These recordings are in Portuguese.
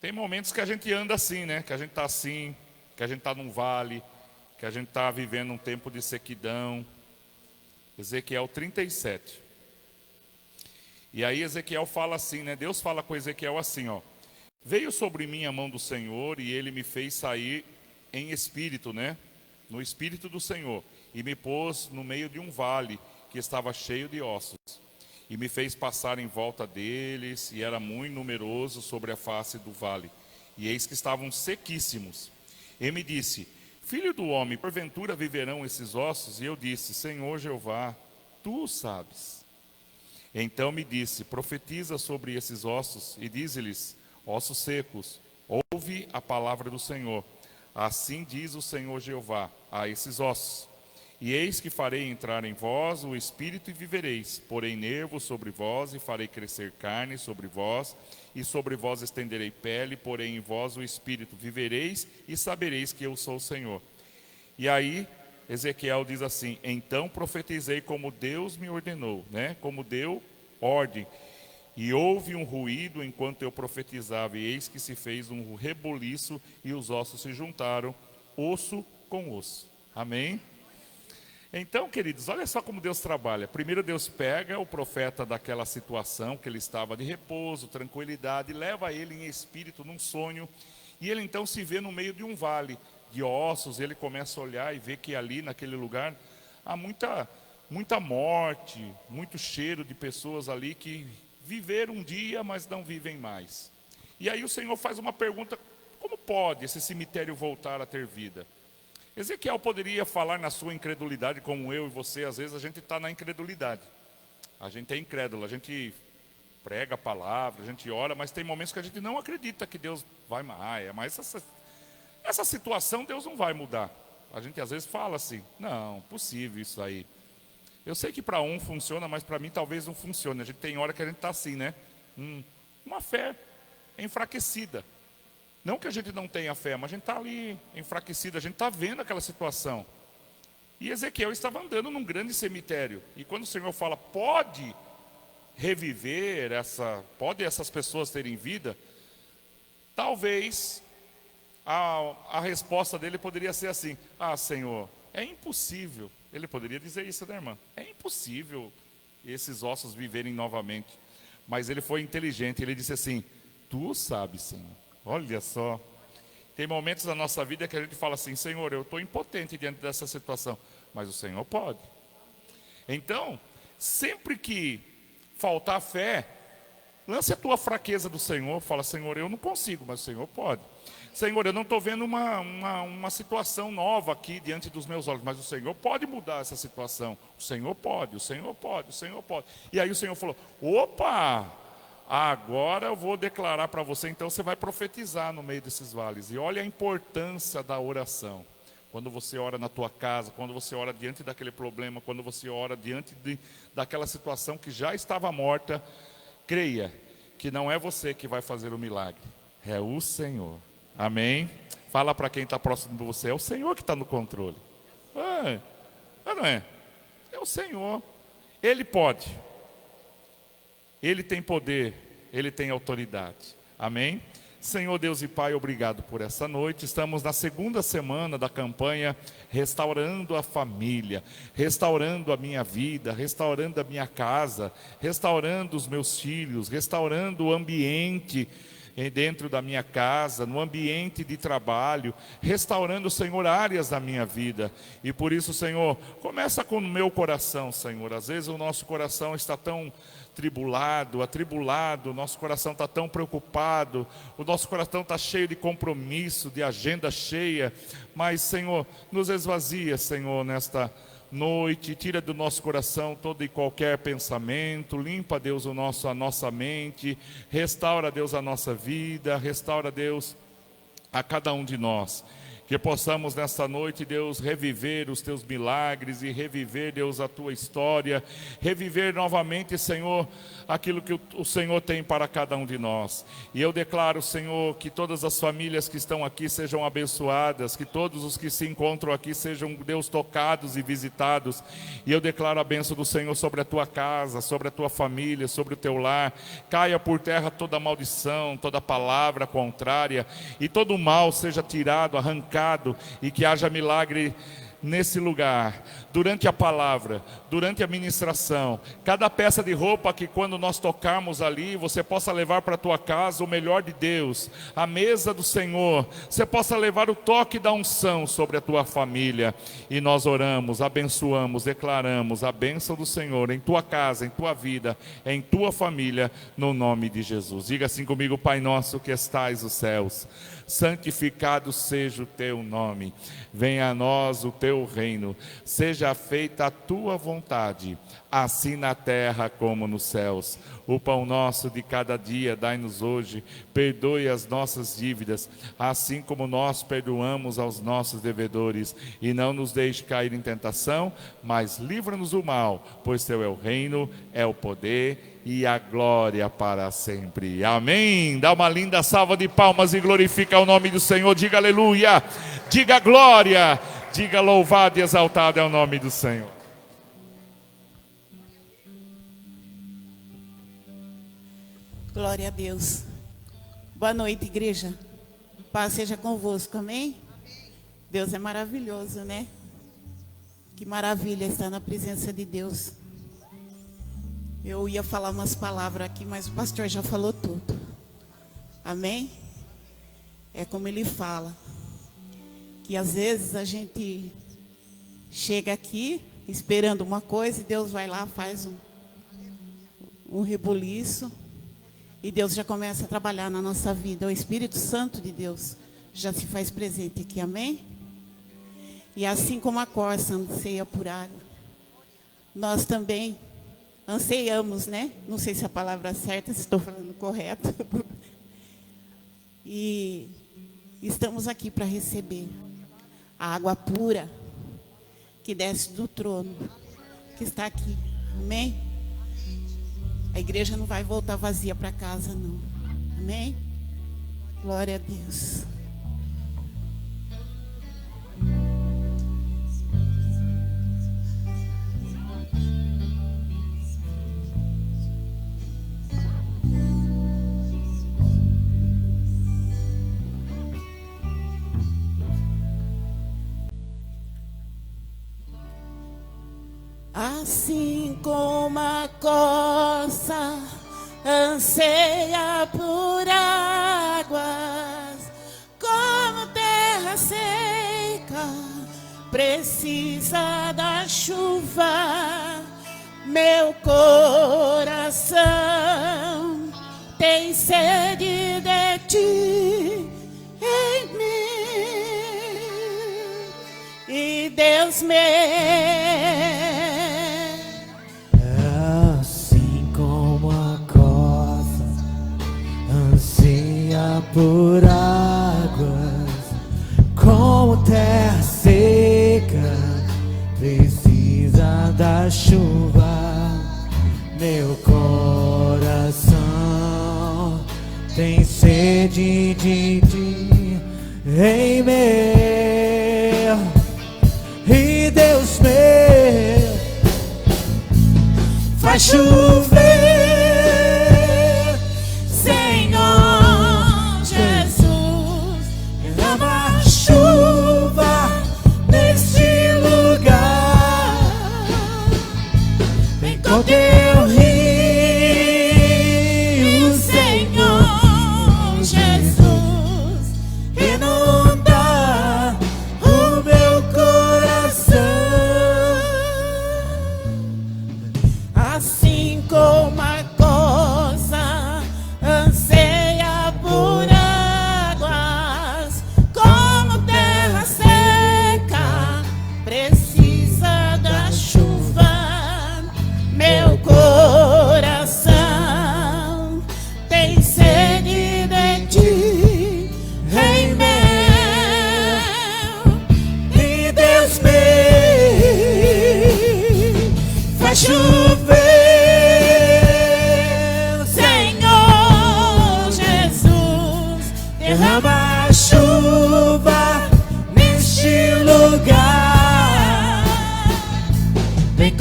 Tem momentos que a gente anda assim, né? Que a gente está assim, que a gente está num vale, que a gente está vivendo um tempo de sequidão. Ezequiel 37. E aí Ezequiel fala assim, né? Deus fala com Ezequiel assim, ó. Veio sobre mim a mão do Senhor e ele me fez sair em espírito, né? No espírito do Senhor. E me pôs no meio de um vale que estava cheio de ossos. E me fez passar em volta deles, e era muito numeroso sobre a face do vale. E eis que estavam sequíssimos. E me disse, filho do homem, porventura viverão esses ossos? E eu disse, Senhor Jeová, tu sabes. Então me disse, profetiza sobre esses ossos, e dize-lhes, ossos secos, ouve a palavra do Senhor. Assim diz o Senhor Jeová a esses ossos. E eis que farei entrar em vós o espírito e vivereis, porém nervos sobre vós e farei crescer carne sobre vós, e sobre vós estenderei pele, porém em vós o espírito vivereis e sabereis que eu sou o Senhor. E aí Ezequiel diz assim, então profetizei como Deus me ordenou, né? Como deu ordem. E houve um ruído enquanto eu profetizava, e eis que se fez um reboliço e os ossos se juntaram, osso com osso. Amém? Então, queridos, olha só como Deus trabalha. Primeiro Deus pega o profeta daquela situação que ele estava de repouso, tranquilidade, leva ele em espírito num sonho, e ele então se vê no meio de um vale de ossos. Ele começa a olhar e vê que ali naquele lugar há muita morte, muito cheiro de pessoas ali que viveram um dia, mas não vivem mais. E aí o Senhor faz uma pergunta, como pode esse cemitério voltar a ter vida? Ezequiel poderia falar na sua incredulidade, como eu e você, às vezes a gente está na incredulidade. A gente é incrédulo, a gente prega a palavra, a gente ora, mas tem momentos que a gente não acredita que Deus vai mais. Mas essa situação Deus não vai mudar. A gente às vezes fala assim, não, possível isso aí. Eu sei que para um funciona, mas para mim talvez não funcione. A gente tem hora que a gente está assim, né? Uma fé enfraquecida. Não que a gente não tenha fé, mas a gente está ali enfraquecido, a gente está vendo aquela situação. E Ezequiel estava andando num grande cemitério. E quando o Senhor fala, pode reviver, pode essas pessoas terem vida, talvez a resposta dele poderia ser assim, Senhor, é impossível. Ele poderia dizer isso, né, irmã? É impossível esses ossos viverem novamente. Mas ele foi inteligente, ele disse assim, tu sabes, Senhor. Olha só, tem momentos da nossa vida que a gente fala assim, Senhor, eu estou impotente diante dessa situação, mas o Senhor pode. Então, sempre que faltar fé, lance a tua fraqueza do Senhor, fala, Senhor, eu não consigo, mas o Senhor pode. Senhor, eu não estou vendo uma situação nova aqui diante dos meus olhos, mas o Senhor pode mudar essa situação. O Senhor pode, o Senhor pode, o Senhor pode. E aí o Senhor falou, opa! Agora eu vou declarar para você, então você vai profetizar no meio desses vales. E olha a importância da oração. Quando você ora na tua casa, quando você ora diante daquele problema, quando você ora diante daquela situação que já estava morta, creia que não é você que vai fazer o milagre, é o Senhor. Amém? Fala para quem está próximo de você, é o Senhor que está no controle. Não é? É o Senhor. Ele pode. Ele tem poder, Ele tem autoridade. Amém? Senhor Deus e Pai, obrigado por essa noite. Estamos na segunda semana da campanha Restaurando a Família, restaurando a minha vida, restaurando a minha casa, restaurando os meus filhos, restaurando o ambiente dentro da minha casa, no ambiente de trabalho, restaurando, Senhor, áreas da minha vida. E por isso, Senhor, começa com o meu coração, Senhor. Às vezes o nosso coração está tão atribulado, o nosso coração está tão preocupado, o nosso coração está cheio de compromisso, de agenda cheia, mas, Senhor, nos esvazia, Senhor, nesta noite, tira do nosso coração todo e qualquer pensamento, limpa, Deus, a nossa mente, restaura, Deus, a nossa vida, restaura, Deus, a cada um de nós. Que possamos nesta noite, Deus, reviver os teus milagres e reviver, Deus, a tua história, reviver novamente, Senhor, aquilo que o Senhor tem para cada um de nós. E eu declaro, Senhor, que todas as famílias que estão aqui sejam abençoadas, que todos os que se encontram aqui sejam, Deus, tocados e visitados. E eu declaro a bênção do Senhor sobre a tua casa, sobre a tua família, sobre o teu lar. Caia por terra toda maldição, toda palavra contrária, e todo mal seja tirado, arrancado, e que haja milagre nesse lugar, durante a palavra, durante a ministração. Cada peça de roupa que quando nós tocarmos ali, você possa levar para a tua casa o melhor de Deus, a mesa do Senhor, você possa levar o toque da unção sobre a tua família. E nós oramos, abençoamos, declaramos a bênção do Senhor em tua casa, em tua vida, em tua família, no nome de Jesus. Diga assim comigo: Pai nosso que estais nos céus, santificado seja o teu nome, venha a nós o teu reino, seja feita a tua vontade, assim na terra como nos céus. O pão nosso de cada dia dai-nos hoje, perdoe as nossas dívidas, assim como nós perdoamos aos nossos devedores, e não nos deixe cair em tentação, mas livra-nos do mal, pois teu é o reino, é o poder e a glória para sempre. Amém. Dá uma linda salva de palmas e glorifica o nome do Senhor. Diga aleluia, diga glória, diga louvado e exaltado é o nome do Senhor. Glória a Deus. Boa noite, igreja. Paz seja convosco, amém? Deus é maravilhoso, né? Que maravilha estar na presença de Deus. Eu ia falar umas palavras aqui, mas o pastor já falou tudo. Amém? É como ele fala, que às vezes a gente chega aqui esperando uma coisa e Deus vai lá, faz um rebuliço. E Deus já começa a trabalhar na nossa vida. O Espírito Santo de Deus já se faz presente aqui, amém? E assim como a corça anseia por água, nós também anseiamos, né? Não sei se a palavra é certa, se estou falando correto. E estamos aqui para receber a água pura que desce do trono, que está aqui, amém? A igreja não vai voltar vazia para casa, não. Amém? Glória a Deus. Assim como a corça anseia por águas, como terra seca precisa da chuva, meu coração tem sede de ti em mim, e Deus me por águas, como terra seca precisa da chuva, meu coração tem sede de ti em meu, e Deus meu faz chover, Senhor. O teu rio, Senhor Jesus, inunda o meu coração, assim como a corça anseia por águas, como terra seca precisa da chuva, meu coração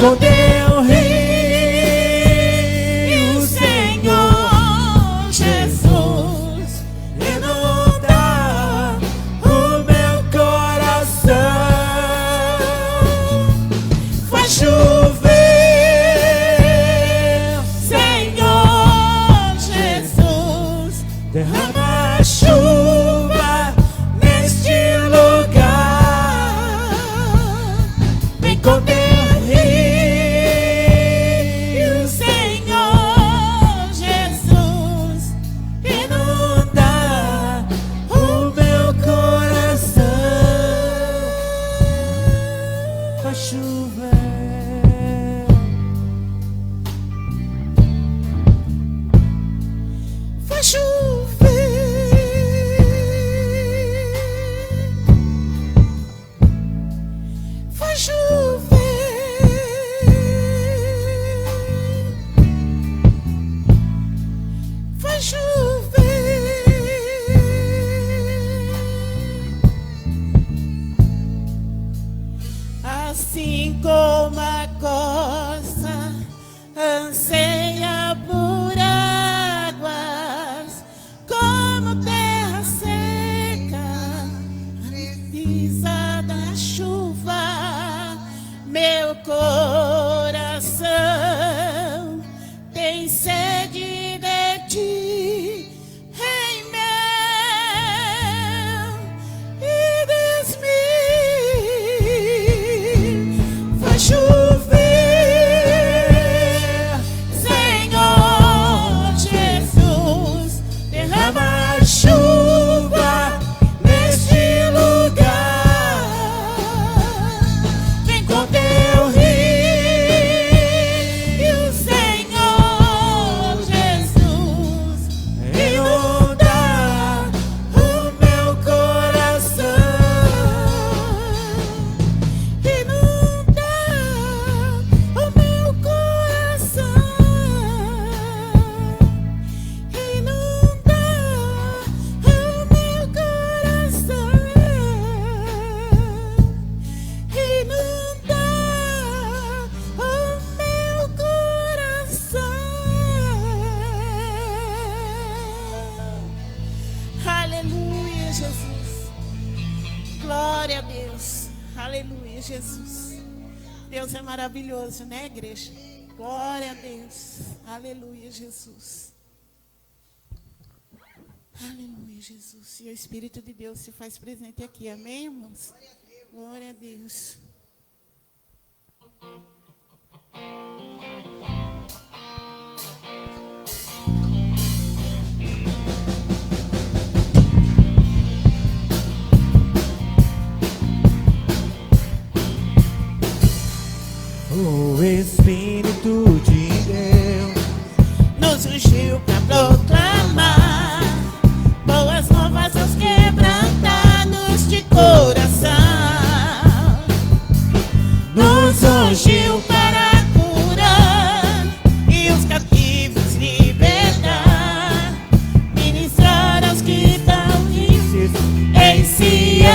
com teu rio, Senhor Jesus, inunda o meu coração. Faz chover, Senhor Jesus, derrama a chuva neste lugar. Vem com teu rio, Senhor Jesus, inunda o meu coração. Faz chover, faz chover, faz chover, faz chover. Assim como a costa anseia por águas, como terra seca precisa da chuva, meu coração tem sede de ti, em mel e desmil. Faz chover, Senhor Jesus, derrama a chuva neste lugar. Vem com teu rio, Senhor Jesus, inunda o meu coração. Inunda o meu coração. Inunda o meu coração. Inunda o meu coração. Aleluia, Jesus. Glória a Deus. Aleluia, Jesus. Deus é maravilhoso, né, igreja? Glória a Deus. Aleluia, Jesus. Aleluia, Jesus. E o Espírito de Deus se faz presente aqui. Amém, irmãos? Glória a Deus. O Espírito de Deus Nos ungiu para proclamar boas novas aos quebrantados de coração. Nos ungiu para curar e os cativos libertar, ministrar aos que estão em Sião.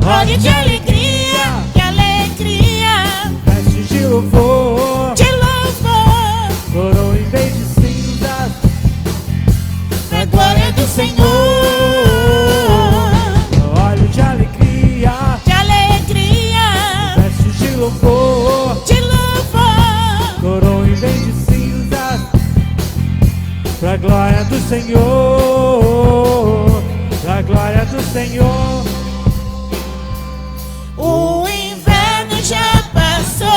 Olhe de alegria, que alegria, vestes de louvor, de louvor, coroa em vez de cinzas, na glória do Senhor. óleo de alegria, vestes de louvor, de louvor, coroa em vez de cinzas, pra glória do Senhor, pra glória do Senhor. O inverno já passou,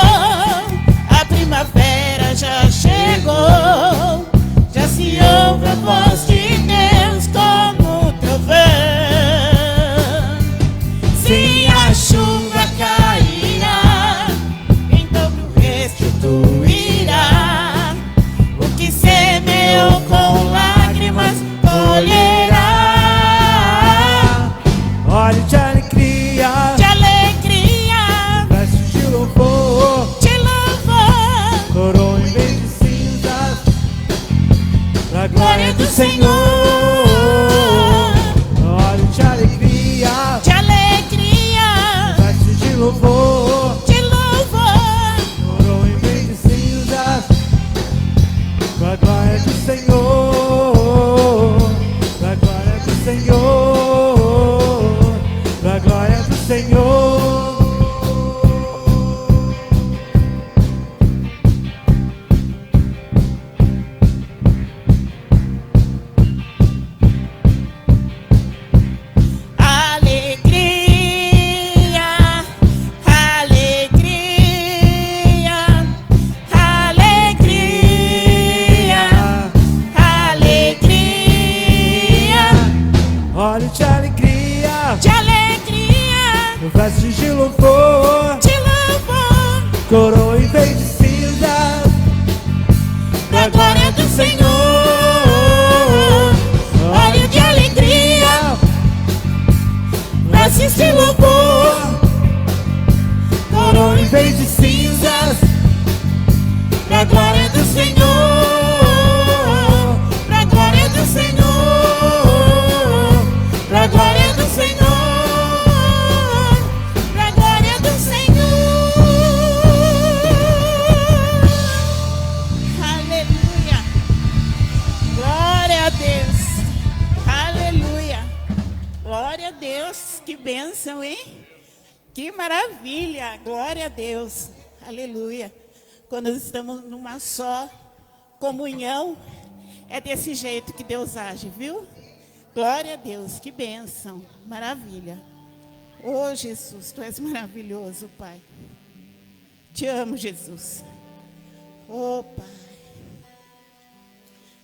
a primavera já chegou, já se ouve a voz de Deus como trovão. Se a chuva cairá, em dobro restituirá, o que semeou com lágrimas colherá. Óleo coroa em vez de cinzas, pra glória do Senhor. Óleo de alegria, pra assistir louvor. coroa em vez de cinzas, Pra glória do Senhor, pra glória do Senhor, pra glória do Senhor, pra glória do Senhor. Aleluia, glória a Deus, aleluia, glória a Deus, que bênção, hein? Que maravilha, glória a Deus, aleluia. Quando estamos numa só comunhão, é desse jeito que Deus age, viu? Glória a Deus, que bênção, maravilha. Oh, Jesus, Tu és maravilhoso, Pai. Te amo, Jesus. Oh, Pai.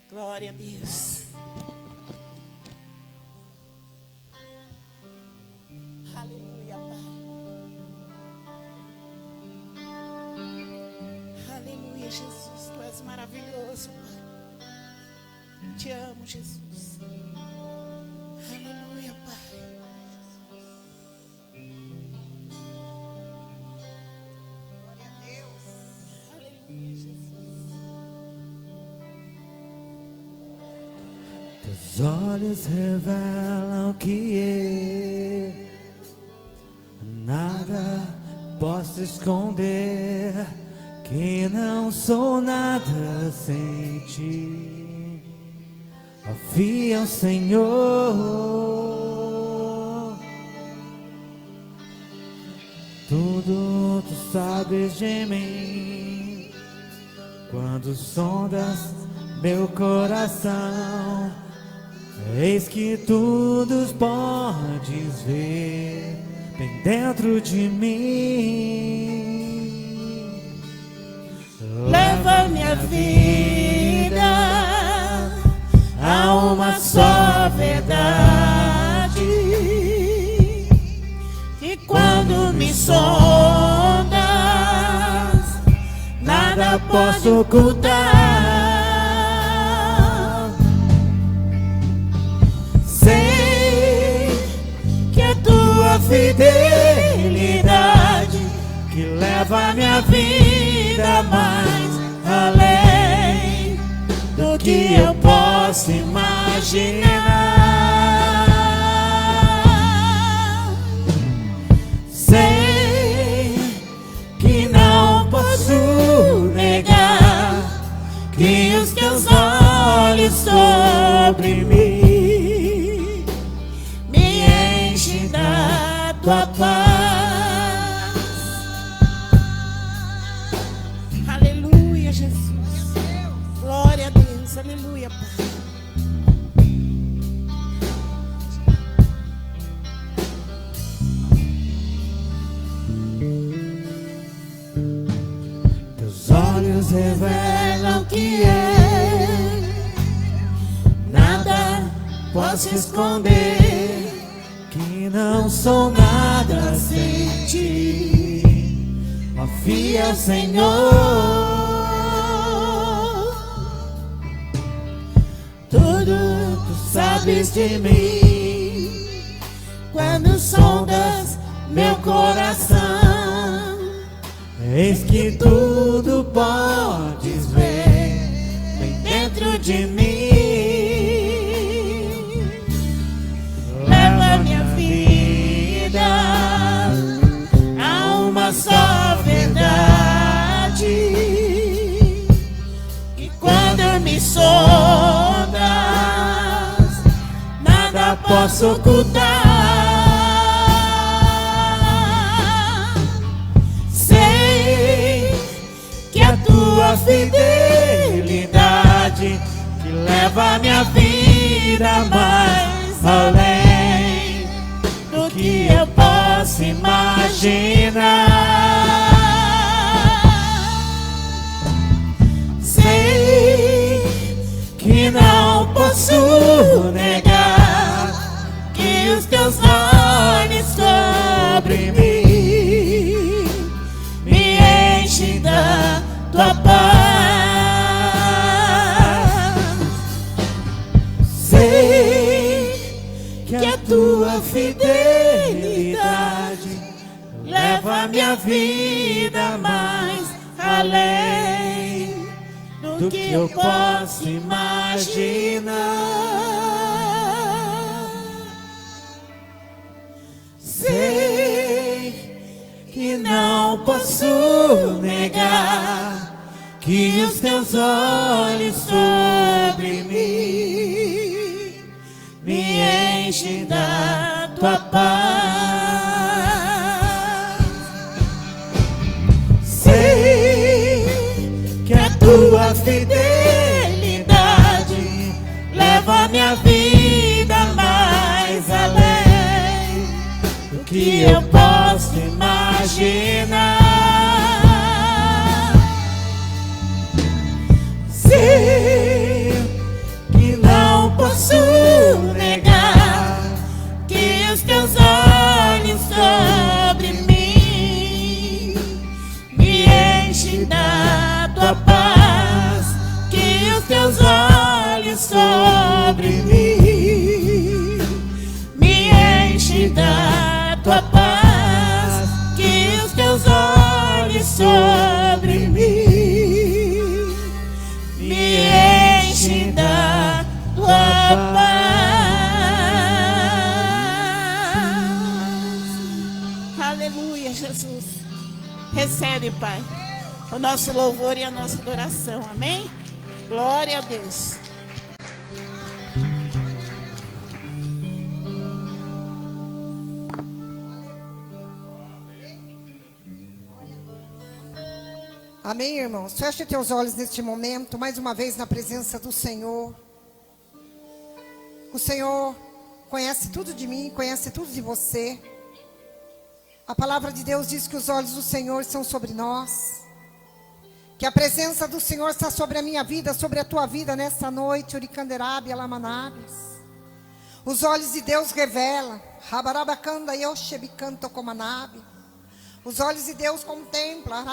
Glória a Deus. Aleluia, Pai. Aleluia, Jesus, Tu és maravilhoso, Pai. Te amo, Jesus. Aleluia, Pai. Glória a Deus. Aleluia, Jesus. teus olhos revelam que eu nada posso esconder, que não sou nada sem ti. Confia ao Senhor, tudo tu sabes de mim. Quando sondas meu coração, eis que tudo podes ver bem dentro de mim. Leva minha vida a uma só verdade, que quando me sondas, nada posso ocultar. Sei que a Tua fidelidade Que leva minha vida mais além do que eu posso imaginar. Sei que não posso negar que os Teus olhos sobre mim me enchem da Tua paz. Aleluia, Jesus. Glória a Deus. Aleluia, Pai. teus olhos Revelam que eu nada posso esconder, que não sou nada sem sem Ti. Confia ao Senhor, tudo Tu sabes de mim. Quando sondas meu coração, Eis que tudo podes ver bem dentro de mim. Leva minha vida a uma só verdade, que quando me sondas, nada posso ocultar. Sei que a Tua fidelidade que leva minha vida mais além do que eu posso imaginar. Sei que não posso negar que os Teus olhos sobre mim me enchem tua paz. Sei que a tua fidelidade leva minha vida mais além do que eu posso imaginar. Sei que não posso negar que os teus olhos sobre mim me enchem da tua paz. Sei que a tua fidelidade leva minha vida mais além do que eu posso imaginar. Sei que não posso negar que os teus olhos sobre mim me enchem da tua paz, que os teus olhos sobre mim me enchem da tua paz, que os teus olhos sobre mim me enchem da tua paz. Aleluia, Jesus. Recebe, Pai, o nosso louvor e a nossa adoração. Amém? Glória a Deus. Amém, irmãos? Feche teus olhos neste momento, mais uma vez na presença do Senhor. O Senhor conhece tudo de mim, conhece tudo de você. A palavra de Deus diz que os olhos do Senhor são sobre nós, que a presença do Senhor está sobre a minha vida, sobre a tua vida nesta noite. Uricanderabe, alamanabes. Os olhos de Deus revelam. Rabarabacanda yoshebicanto comanabe. Os olhos de Deus contemplam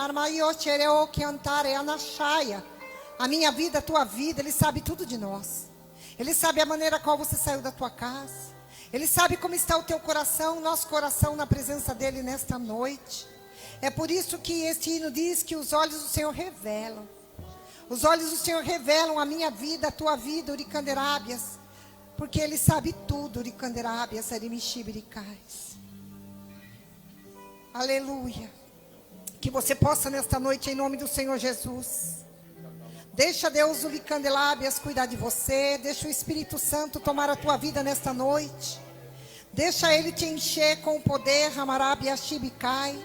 a minha vida, a tua vida. Ele sabe tudo de nós. Ele sabe a maneira qual você saiu da tua casa. Ele sabe como está o teu coração, o nosso coração na presença dele nesta noite. É por isso que este hino diz que os olhos do Senhor revelam. Os olhos do Senhor revelam a minha vida, a tua vida, Uricanderábias. Porque ele sabe tudo, Uricanderábias, Arimixibiricais. Aleluia. Que você possa nesta noite, em nome do Senhor Jesus. Deixa Deus, o Licandelábias, cuidar de você. Deixa o Espírito Santo tomar a tua vida nesta noite. Deixa Ele te encher com o poder, Ramarabia Shibicai.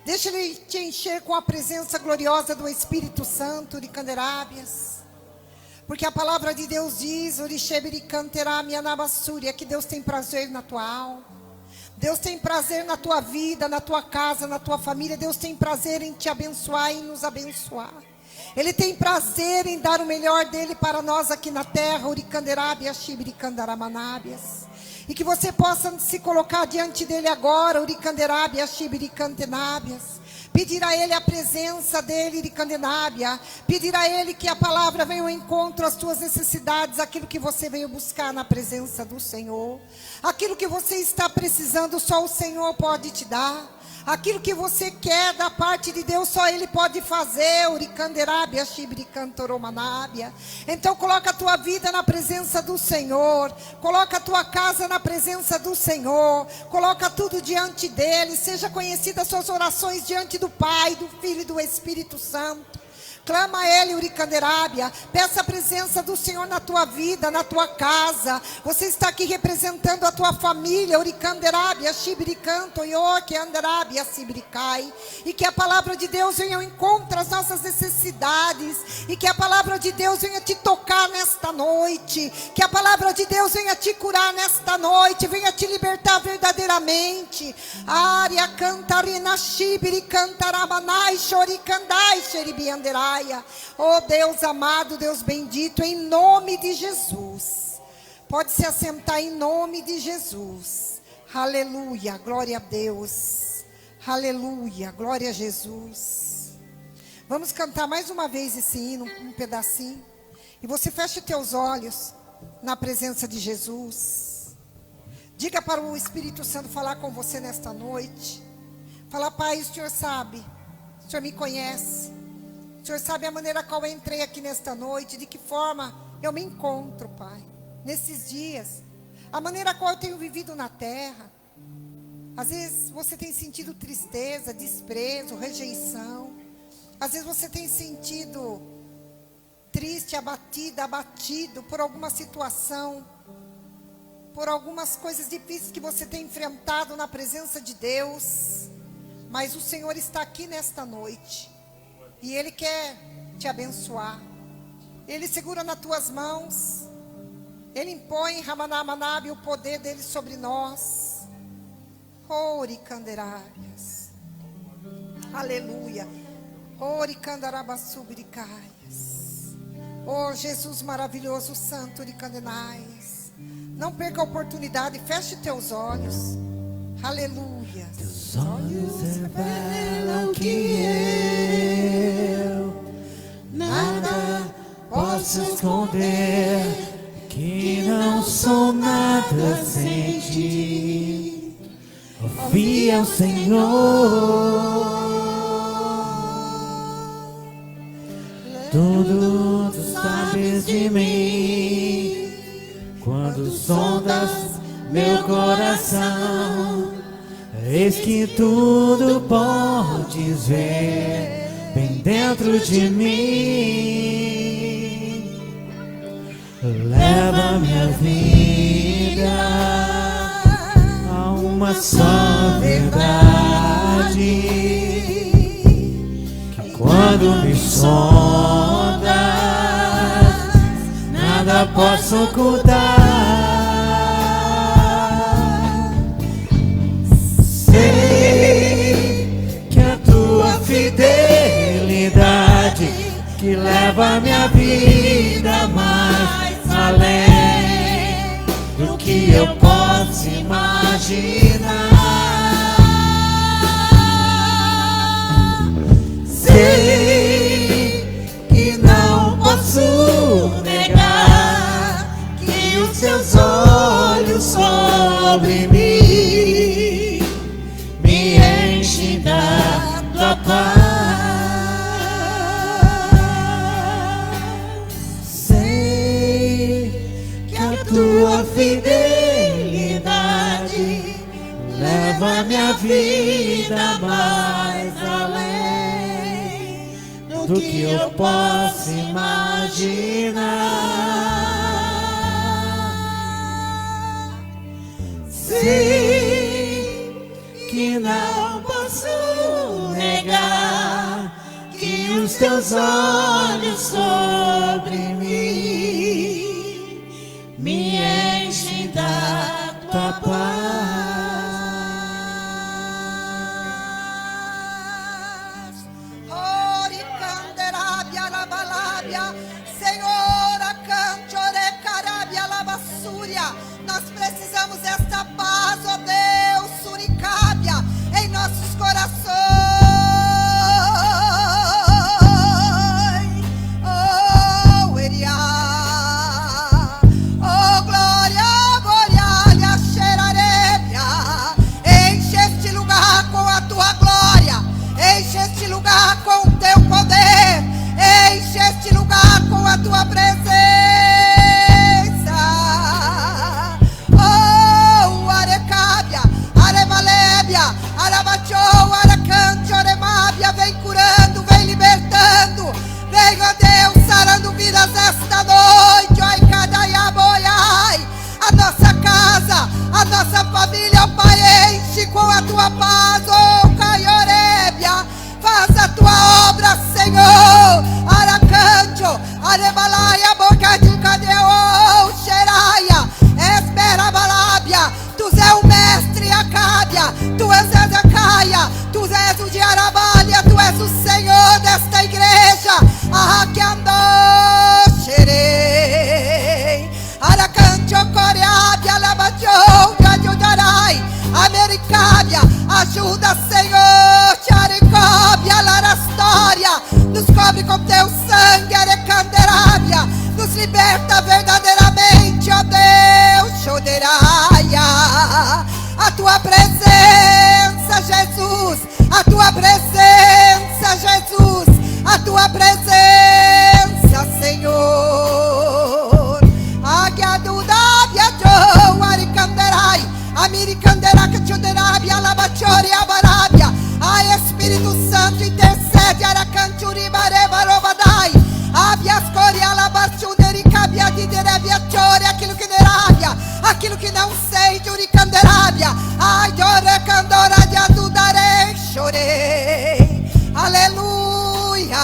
Deixa Ele te encher com a presença gloriosa do Espírito Santo, Licandelábias. Porque a palavra de Deus diz, que Deus tem prazer na tua alma. Deus tem prazer na tua vida, na tua casa, na tua família. Deus tem prazer em te abençoar e nos abençoar. Ele tem prazer em dar o melhor dele para nós aqui na terra. Uricanderábias, Shibiricandaramanabas. E que você possa se colocar diante dele agora. Uricanderábias, Shibiricantenábias. Pedir a ele a presença dele, Uricandenábia. Pedir a ele que a palavra venha ao encontro às tuas necessidades. Aquilo que você veio buscar na presença do Senhor. Aquilo que você está precisando, só o Senhor pode te dar. Aquilo que você quer da parte de Deus, só Ele pode fazer. Uricanderábia, Shibiricantoromanábia. Então coloca a tua vida na presença do Senhor. Coloca a tua casa na presença do Senhor. Coloca tudo diante dEle. Seja conhecida as suas orações diante do Pai, do Filho e do Espírito Santo. Clama a Ele, Uricanderábia. Peça a presença do Senhor na tua vida, na tua casa. Você está aqui representando a tua família, Uricanderábia, Shibiricanto, Ioque, Anderábia, Sibiricai. E que a palavra de Deus venha ao encontro às nossas necessidades. E que a palavra de Deus venha te tocar nesta noite. Que a palavra de Deus venha te curar nesta noite. Venha te libertar verdadeiramente. Ária cantarina, Shibiricantaramanai, Choricandai, Xeribianderai. Oh Deus amado, Deus bendito, em nome de Jesus. Pode se assentar em nome de Jesus. Aleluia, glória a Deus. Aleluia, glória a Jesus. Vamos cantar mais uma vez esse hino, um pedacinho. E você fecha os teus olhos na presença de Jesus. Diga para o Espírito Santo falar com você nesta noite. Fala, Pai, o Senhor sabe, o Senhor me conhece. O Senhor sabe a maneira qual eu entrei aqui nesta noite, de que forma eu me encontro, Pai, nesses dias. A maneira qual eu tenho vivido na terra. Às vezes você tem sentido tristeza, desprezo, rejeição. Às vezes você tem sentido triste, abatido por alguma situação, por algumas coisas difíceis que você tem enfrentado na presença de Deus. Mas o Senhor está aqui nesta noite e Ele quer te abençoar. Ele segura nas tuas mãos. Ele impõe Ramanamanab, o poder dele sobre nós. Oricanderábias. Aleluia. Oricandarabasubiricaias. Oh, Jesus maravilhoso, santo Oricandenais. Não perca a oportunidade, feche teus olhos. Aleluia. Teus olhos revelam que eu nada posso esconder, que não sou nada sem ti. Ouvi ao Senhor. Tudo tu sabes de mim, quando sondas meu coração, eis que tudo podes ver bem dentro de mim. Leva minha vida a uma só verdade, quando me sondas, nada posso ocultar. Sei que a tua fidelidade que leva minha vida mais além do que eu posso imaginar. Sei que não posso negar que os teus olhos sobre mim me enchem da tua paz. Sei que a tua fidelidade leva minha vida mais além do que eu posso imaginar. Sei que não posso negar que os teus olhos sobre mim me enchem da tua paz. Nós precisamos desta paz, ó Deus, Suricábia, em nossos corações. Oh, Eriá, oh, glória, glória, xerarebia. Enche este lugar com a tua glória, enche este lugar com o teu poder, enche este lugar com a tua presença. Vem curando, vem libertando, vem, ó Deus, sarando vidas esta noite, ó, Icadaiaboiai. A nossa casa, a nossa família, ó Pai, enche com a tua paz, ó Caiorébia. Faz a tua obra, Senhor. Aracancho, Arebalaia, Bocadinho, Cadeu, Xeraia, Esperabalábia. Tu és o mestre, Acábia, tu és Ezecaia, tu és o de Arabalha, tu és o Senhor desta igreja. Arraqueando, xerei, Aracancho, Coreábia, Labachou, Jadiudarai, Americábia, ajuda, Senhor, Charicóbia, Larastó. nos cobre com teu sangue, Arecanderábia, nos liberta verdadeiramente, ó Deus, Xoderaia. A tua presença, Jesus, a tua presença, Jesus, a tua presença, Senhor. Águia do Dábia, Joe, Aricanderai, Americanderaca, Choderabia, Labachori, Abarábia. Ai, Espírito Santo, intercede, Aracanturi, Bareba, Robadai, Abias, Coria, Labachuderi, Cabia, Diderebia, Chore, aquilo que derabia, aquilo que não sei, Juricanderábia. Ai, Jorecandora, de Adudarei, chorei. Aleluia,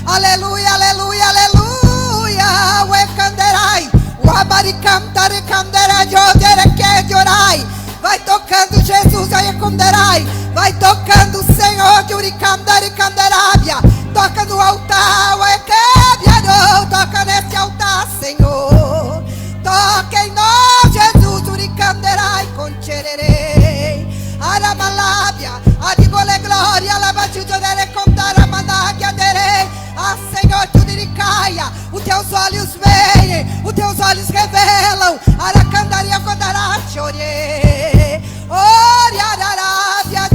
aleluia, aleluia, aleluia. Uecanderai, Uabaricantare, Candera, Jodereque, Jorai. Vai tocando, Jesus, Uecanderai. Vai tocando, Senhor, Juricandare, Canderábia. Toca no altar, Uequebia, toca nesse altar, Senhor. Toca em nós, Jesus, Uricanderai, Conchererei, Aramalábia, Adigole Glória, Labachudere, Contara, Managia, Derei. Ah, Senhor, Tudiricaia, os teus olhos veem, os teus olhos revelam, Aracandaria, Condará, Chore, Ori, Ararábia,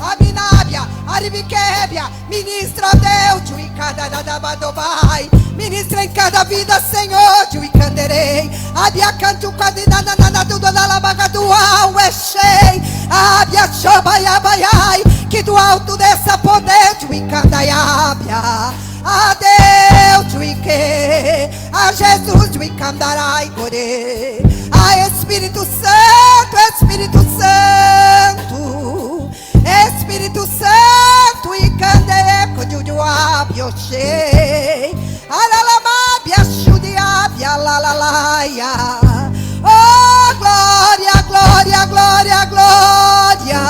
Aminábia, Aribiquébia, ministra, Deus, Juicada, Nadabadobai. Ministra em cada vida, Senhor, Juicanderei. Abiacantu, Quadinanana, Dudonalabagaduá, Uexei, Abiachobaiabaiai. Que do alto dessa poder, Juicandaiabia. A Deus, Juique. A Jesus, Juicandarai, Gore. A Espírito Santo, Espírito Santo. Espírito Santo, Icandeco, Jujuabiochei. Alalamabia, Xudiabia, Lalalaia. Oh, glória, glória, glória, glória.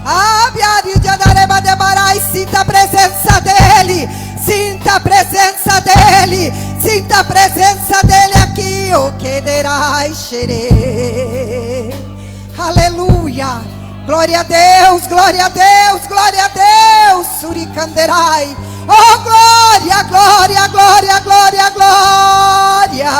Abiari de Anareba de Barai, sinta a presença dele. Sinta a presença dele. Sinta a presença dele aqui. O Quederai, Xerei. Aleluia. Glória a Deus, glória a Deus, glória a Deus. Suricanderai. Oh, glória, glória, glória, glória, glória.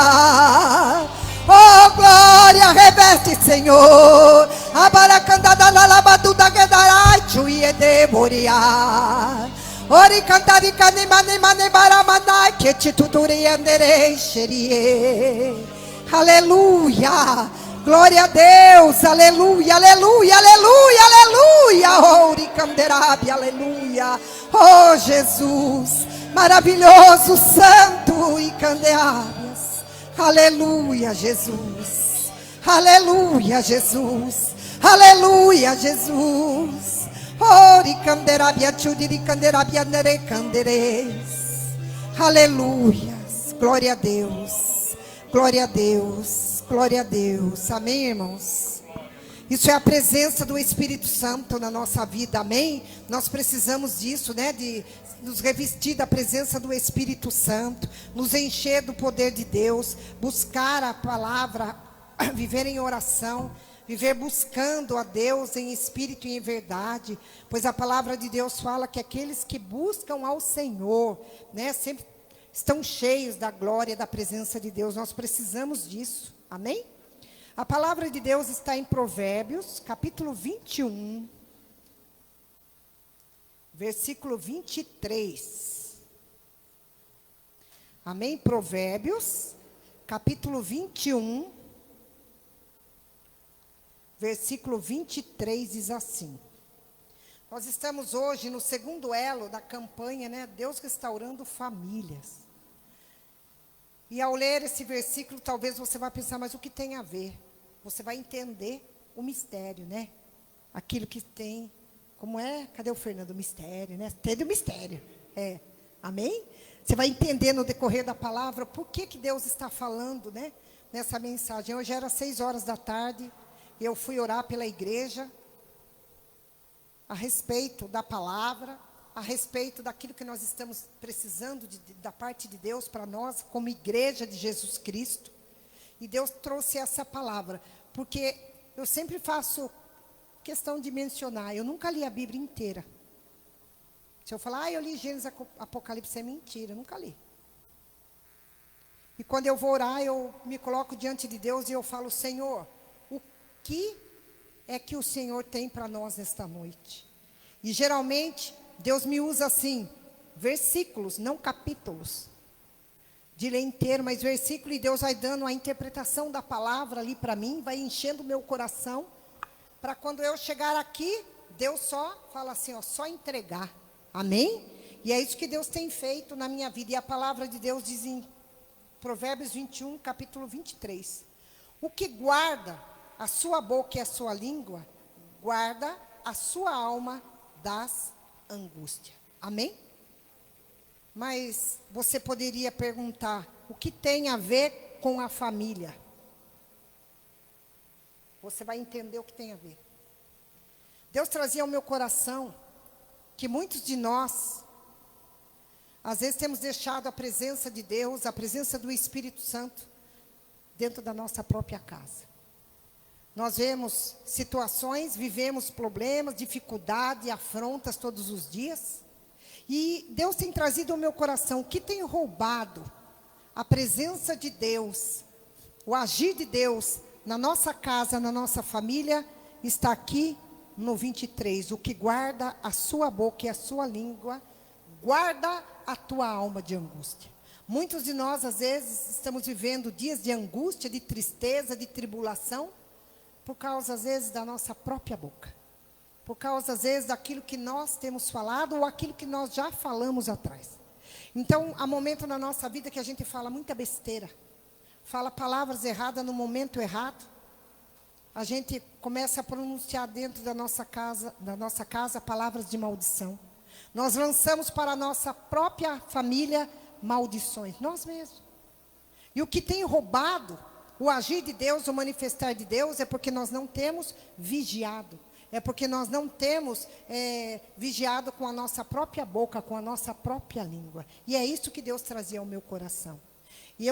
Oh, glória, reveste, Senhor. Abaracandada na labaduda gedarai, chuiede boria. Ori cantari canimani mani baramanai, que te tuturi anderei, xerie. Aleluia. Glória a Deus, aleluia, aleluia, aleluia, aleluia. Oh, Uricanderábia, aleluia. Oh, Jesus, maravilhoso, santo e Candeábias. Aleluia, Jesus. Aleluia, Jesus. Aleluia, Jesus. Oh, Uricanderábia, Chudiricanderábia, Nerecandereis. Aleluia. Glória a Deus. Glória a Deus. Glória a Deus. Amém, irmãos? Isso é a presença do Espírito Santo na nossa vida, amém? Nós precisamos disso, né? De nos revestir da presença do Espírito Santo, nos encher do poder de Deus, buscar a palavra, viver em oração, viver buscando a Deus em espírito e em verdade, pois a palavra de Deus fala que aqueles que buscam ao Senhor, né? Sempre estão cheios da glória, da presença de Deus. Nós precisamos disso. Amém? A palavra de Deus está em Provérbios, capítulo 21, versículo 23. Amém? Provérbios, capítulo 21, versículo 23, diz assim. Nós estamos hoje no segundo elo da campanha, né? Deus restaurando famílias. E ao ler esse versículo, talvez você vá pensar, mas o que tem a ver? Você vai entender o mistério, né? Aquilo que tem, como é? Cadê o Fernando? O mistério, né? Entende o mistério. É. Amém? Você vai entender no decorrer da palavra por que Deus está falando, né? Nessa mensagem. Hoje era 6 horas da tarde, e eu fui orar pela igreja a respeito da palavra, a respeito daquilo que nós estamos precisando da parte de Deus para nós, como igreja de Jesus Cristo. E Deus trouxe essa palavra, porque eu sempre faço questão de mencionar, eu nunca li a Bíblia inteira. Se eu falar, eu li Gênesis, Apocalipse, é mentira, eu nunca li. E quando eu vou orar, eu me coloco diante de Deus e eu falo, Senhor, o que é que o Senhor tem para nós nesta noite? E geralmente, Deus me usa assim, versículos, não capítulos, de ler inteiro, mas versículo, e Deus vai dando a interpretação da palavra ali para mim, vai enchendo o meu coração, para quando eu chegar aqui, Deus só fala assim, ó, só entregar. Amém? E é isso que Deus tem feito na minha vida. E a palavra de Deus diz em Provérbios 21, capítulo 23. O que guarda a sua boca e a sua língua, guarda a sua alma das angústias. Amém? Mas você poderia perguntar, o que tem a ver com a família? Você vai entender o que tem a ver. Deus trazia ao meu coração que muitos de nós, às vezes temos deixado a presença de Deus, a presença do Espírito Santo, dentro da nossa própria casa. Nós vemos situações, vivemos problemas, dificuldades, afrontas todos os dias. E Deus tem trazido ao meu coração o que tem roubado a presença de Deus, o agir de Deus na nossa casa, na nossa família, está aqui no 23. O que guarda a sua boca e a sua língua, guarda a tua alma de angústia. Muitos de nós, às vezes, estamos vivendo dias de angústia, de tristeza, de tribulação, por causa, às vezes, da nossa própria boca. Por causa, às vezes, daquilo que nós temos falado ou aquilo que nós já falamos atrás. Então, há momento na nossa vida que a gente fala muita besteira. Fala palavras erradas no momento errado. A gente começa a pronunciar dentro da nossa casa palavras de maldição. Nós lançamos para a nossa própria família maldições, nós mesmos. E o que tem roubado o agir de Deus, o manifestar de Deus, é porque nós não temos vigiado. É porque nós não temos vigiado com a nossa própria boca, com a nossa própria língua. E é isso que Deus trazia ao meu coração. E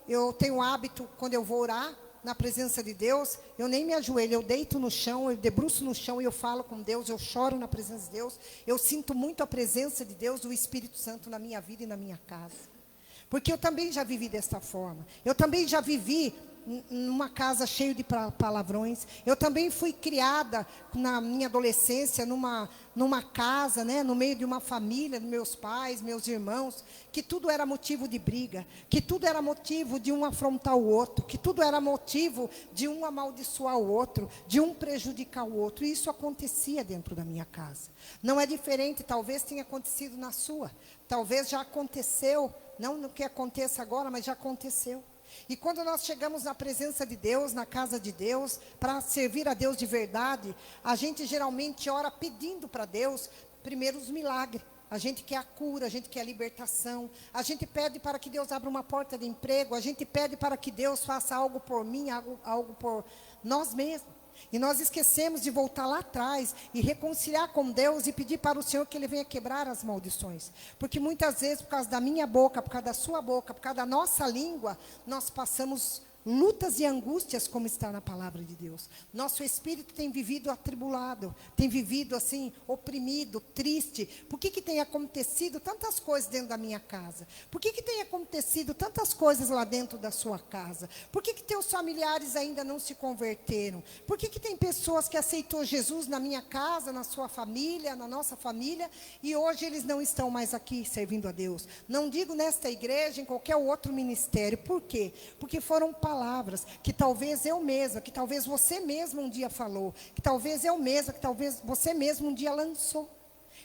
eu tenho o hábito, quando eu vou orar, na presença de Deus, eu nem me ajoelho, eu deito no chão, eu debruço no chão e eu falo com Deus, eu choro na presença de Deus. Eu sinto muito a presença de Deus, do Espírito Santo na minha vida e na minha casa. Porque eu também já vivi desta forma. Eu também já vivi numa casa cheia de palavrões. Eu também fui criada na minha adolescência numa casa, né, no meio de uma família, meus pais, meus irmãos, que tudo era motivo de briga, que tudo era motivo de um afrontar o outro, que tudo era motivo de um amaldiçoar o outro, de um prejudicar o outro. E isso acontecia dentro da minha casa. Não é diferente, talvez tenha acontecido na sua, talvez já aconteceu, não que aconteça agora, mas já aconteceu. E quando nós chegamos na presença de Deus, na casa de Deus, para servir a Deus de verdade, a gente geralmente ora pedindo para Deus, primeiro, os milagres. A gente quer a cura, a gente quer a libertação, a gente pede para que Deus abra uma porta de emprego, a gente pede para que Deus faça algo por mim, algo por nós mesmos. E nós esquecemos de voltar lá atrás e reconciliar com Deus e pedir para o Senhor que Ele venha quebrar as maldições. Porque muitas vezes, por causa da minha boca, por causa da sua boca, por causa da nossa língua, nós passamos lutas e angústias, como está na palavra de Deus. Nosso espírito tem vivido atribulado, tem vivido assim, oprimido, triste. Por que tem acontecido tantas coisas dentro da minha casa? Por que tem acontecido tantas coisas lá dentro da sua casa? Por que teus familiares ainda não se converteram? Por que tem pessoas que aceitou Jesus na minha casa, na sua família, na nossa família, e hoje eles não estão mais aqui servindo a Deus? Não digo nesta igreja, em qualquer outro ministério. Por quê? Porque foram palavras que talvez eu mesma, que talvez você mesmo um dia falou, que talvez eu mesma, que talvez você mesmo um dia lançou.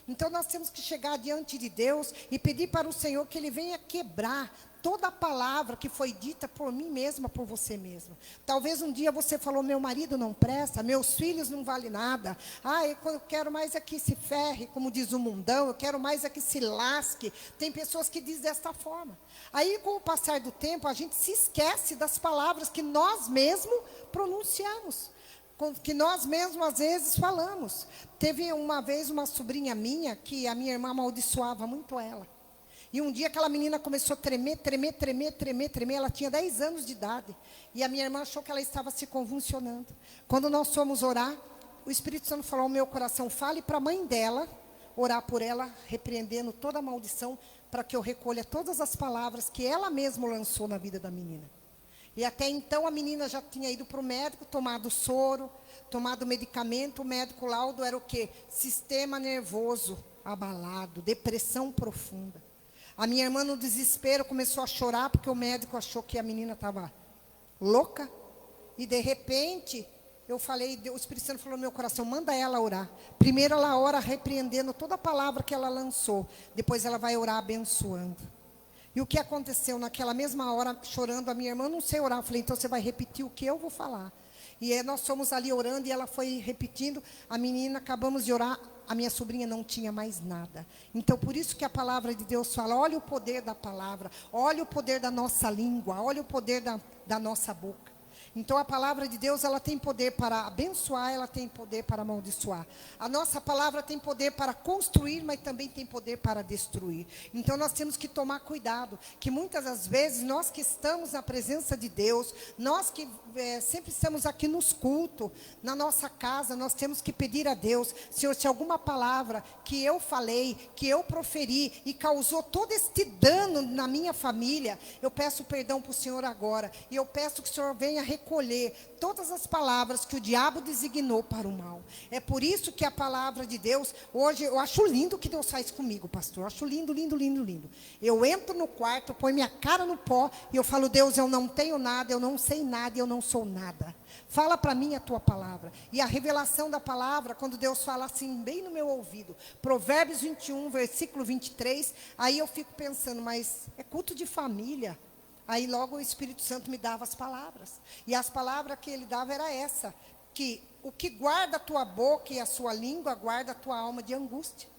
Então nós temos que chegar diante de Deus e pedir para o Senhor que Ele venha quebrar toda a palavra que foi dita por mim mesma, por você mesma. Talvez um dia você falou, meu marido não presta, meus filhos não valem nada. Eu quero mais é que se ferre, como diz o mundão, eu quero mais é que se lasque. Tem pessoas que dizem desta forma. Aí, com o passar do tempo, a gente se esquece das palavras que nós mesmos pronunciamos, que nós mesmos, às vezes, falamos. Teve uma vez uma sobrinha minha, que a minha irmã amaldiçoava muito ela. E um dia aquela menina começou a tremer. Ela tinha 10 anos de idade. E a minha irmã achou que ela estava se convulsionando. Quando nós fomos orar, o Espírito Santo falou ao meu coração, fale para a mãe dela, orar por ela, repreendendo toda a maldição, para que eu recolha todas as palavras que ela mesma lançou na vida da menina. E até então a menina já tinha ido para o médico, tomado soro, tomado medicamento. O médico laudo era o quê? Sistema nervoso abalado, depressão profunda. A minha irmã, no desespero, começou a chorar, porque o médico achou que a menina estava louca. E de repente, eu falei, o Espírito Santo falou no meu coração, manda ela orar. Primeiro ela ora repreendendo toda a palavra que ela lançou. Depois ela vai orar abençoando. E o que aconteceu naquela mesma hora, chorando, a minha irmã, não sei orar. Eu falei, então você vai repetir o que eu vou falar. E aí nós fomos ali orando e ela foi repetindo. A menina, acabamos de orar, a minha sobrinha não tinha mais nada. Então, por isso que a palavra de Deus fala, olha o poder da palavra, olha o poder da nossa língua, olha o poder da nossa boca. Então, a palavra de Deus, ela tem poder para abençoar, ela tem poder para amaldiçoar. A nossa palavra tem poder para construir, mas também tem poder para destruir. Então, nós temos que tomar cuidado, que muitas das vezes, nós que estamos na presença de Deus, nós que sempre estamos aqui nos cultos, na nossa casa, nós temos que pedir a Deus, Senhor, se alguma palavra que eu falei, que eu proferi e causou todo este dano na minha família, eu peço perdão para o Senhor agora. E eu peço que o Senhor venha recolher todas as palavras que o diabo designou para o mal. É por isso que a palavra de Deus, hoje, eu acho lindo o que Deus faz comigo, pastor. Eu acho lindo, lindo, lindo, lindo. Eu entro no quarto, ponho minha cara no pó e eu falo, Deus, eu não tenho nada, eu não sei nada e eu não sou nada. Fala para mim a tua palavra. E a revelação da palavra, quando Deus fala assim, bem no meu ouvido, Provérbios 21, versículo 23, aí eu fico pensando, mas é culto de família. Aí logo o Espírito Santo me dava as palavras. E as palavras que ele dava era essa, que o que guarda a tua boca e a sua língua, guarda a tua alma de angústia.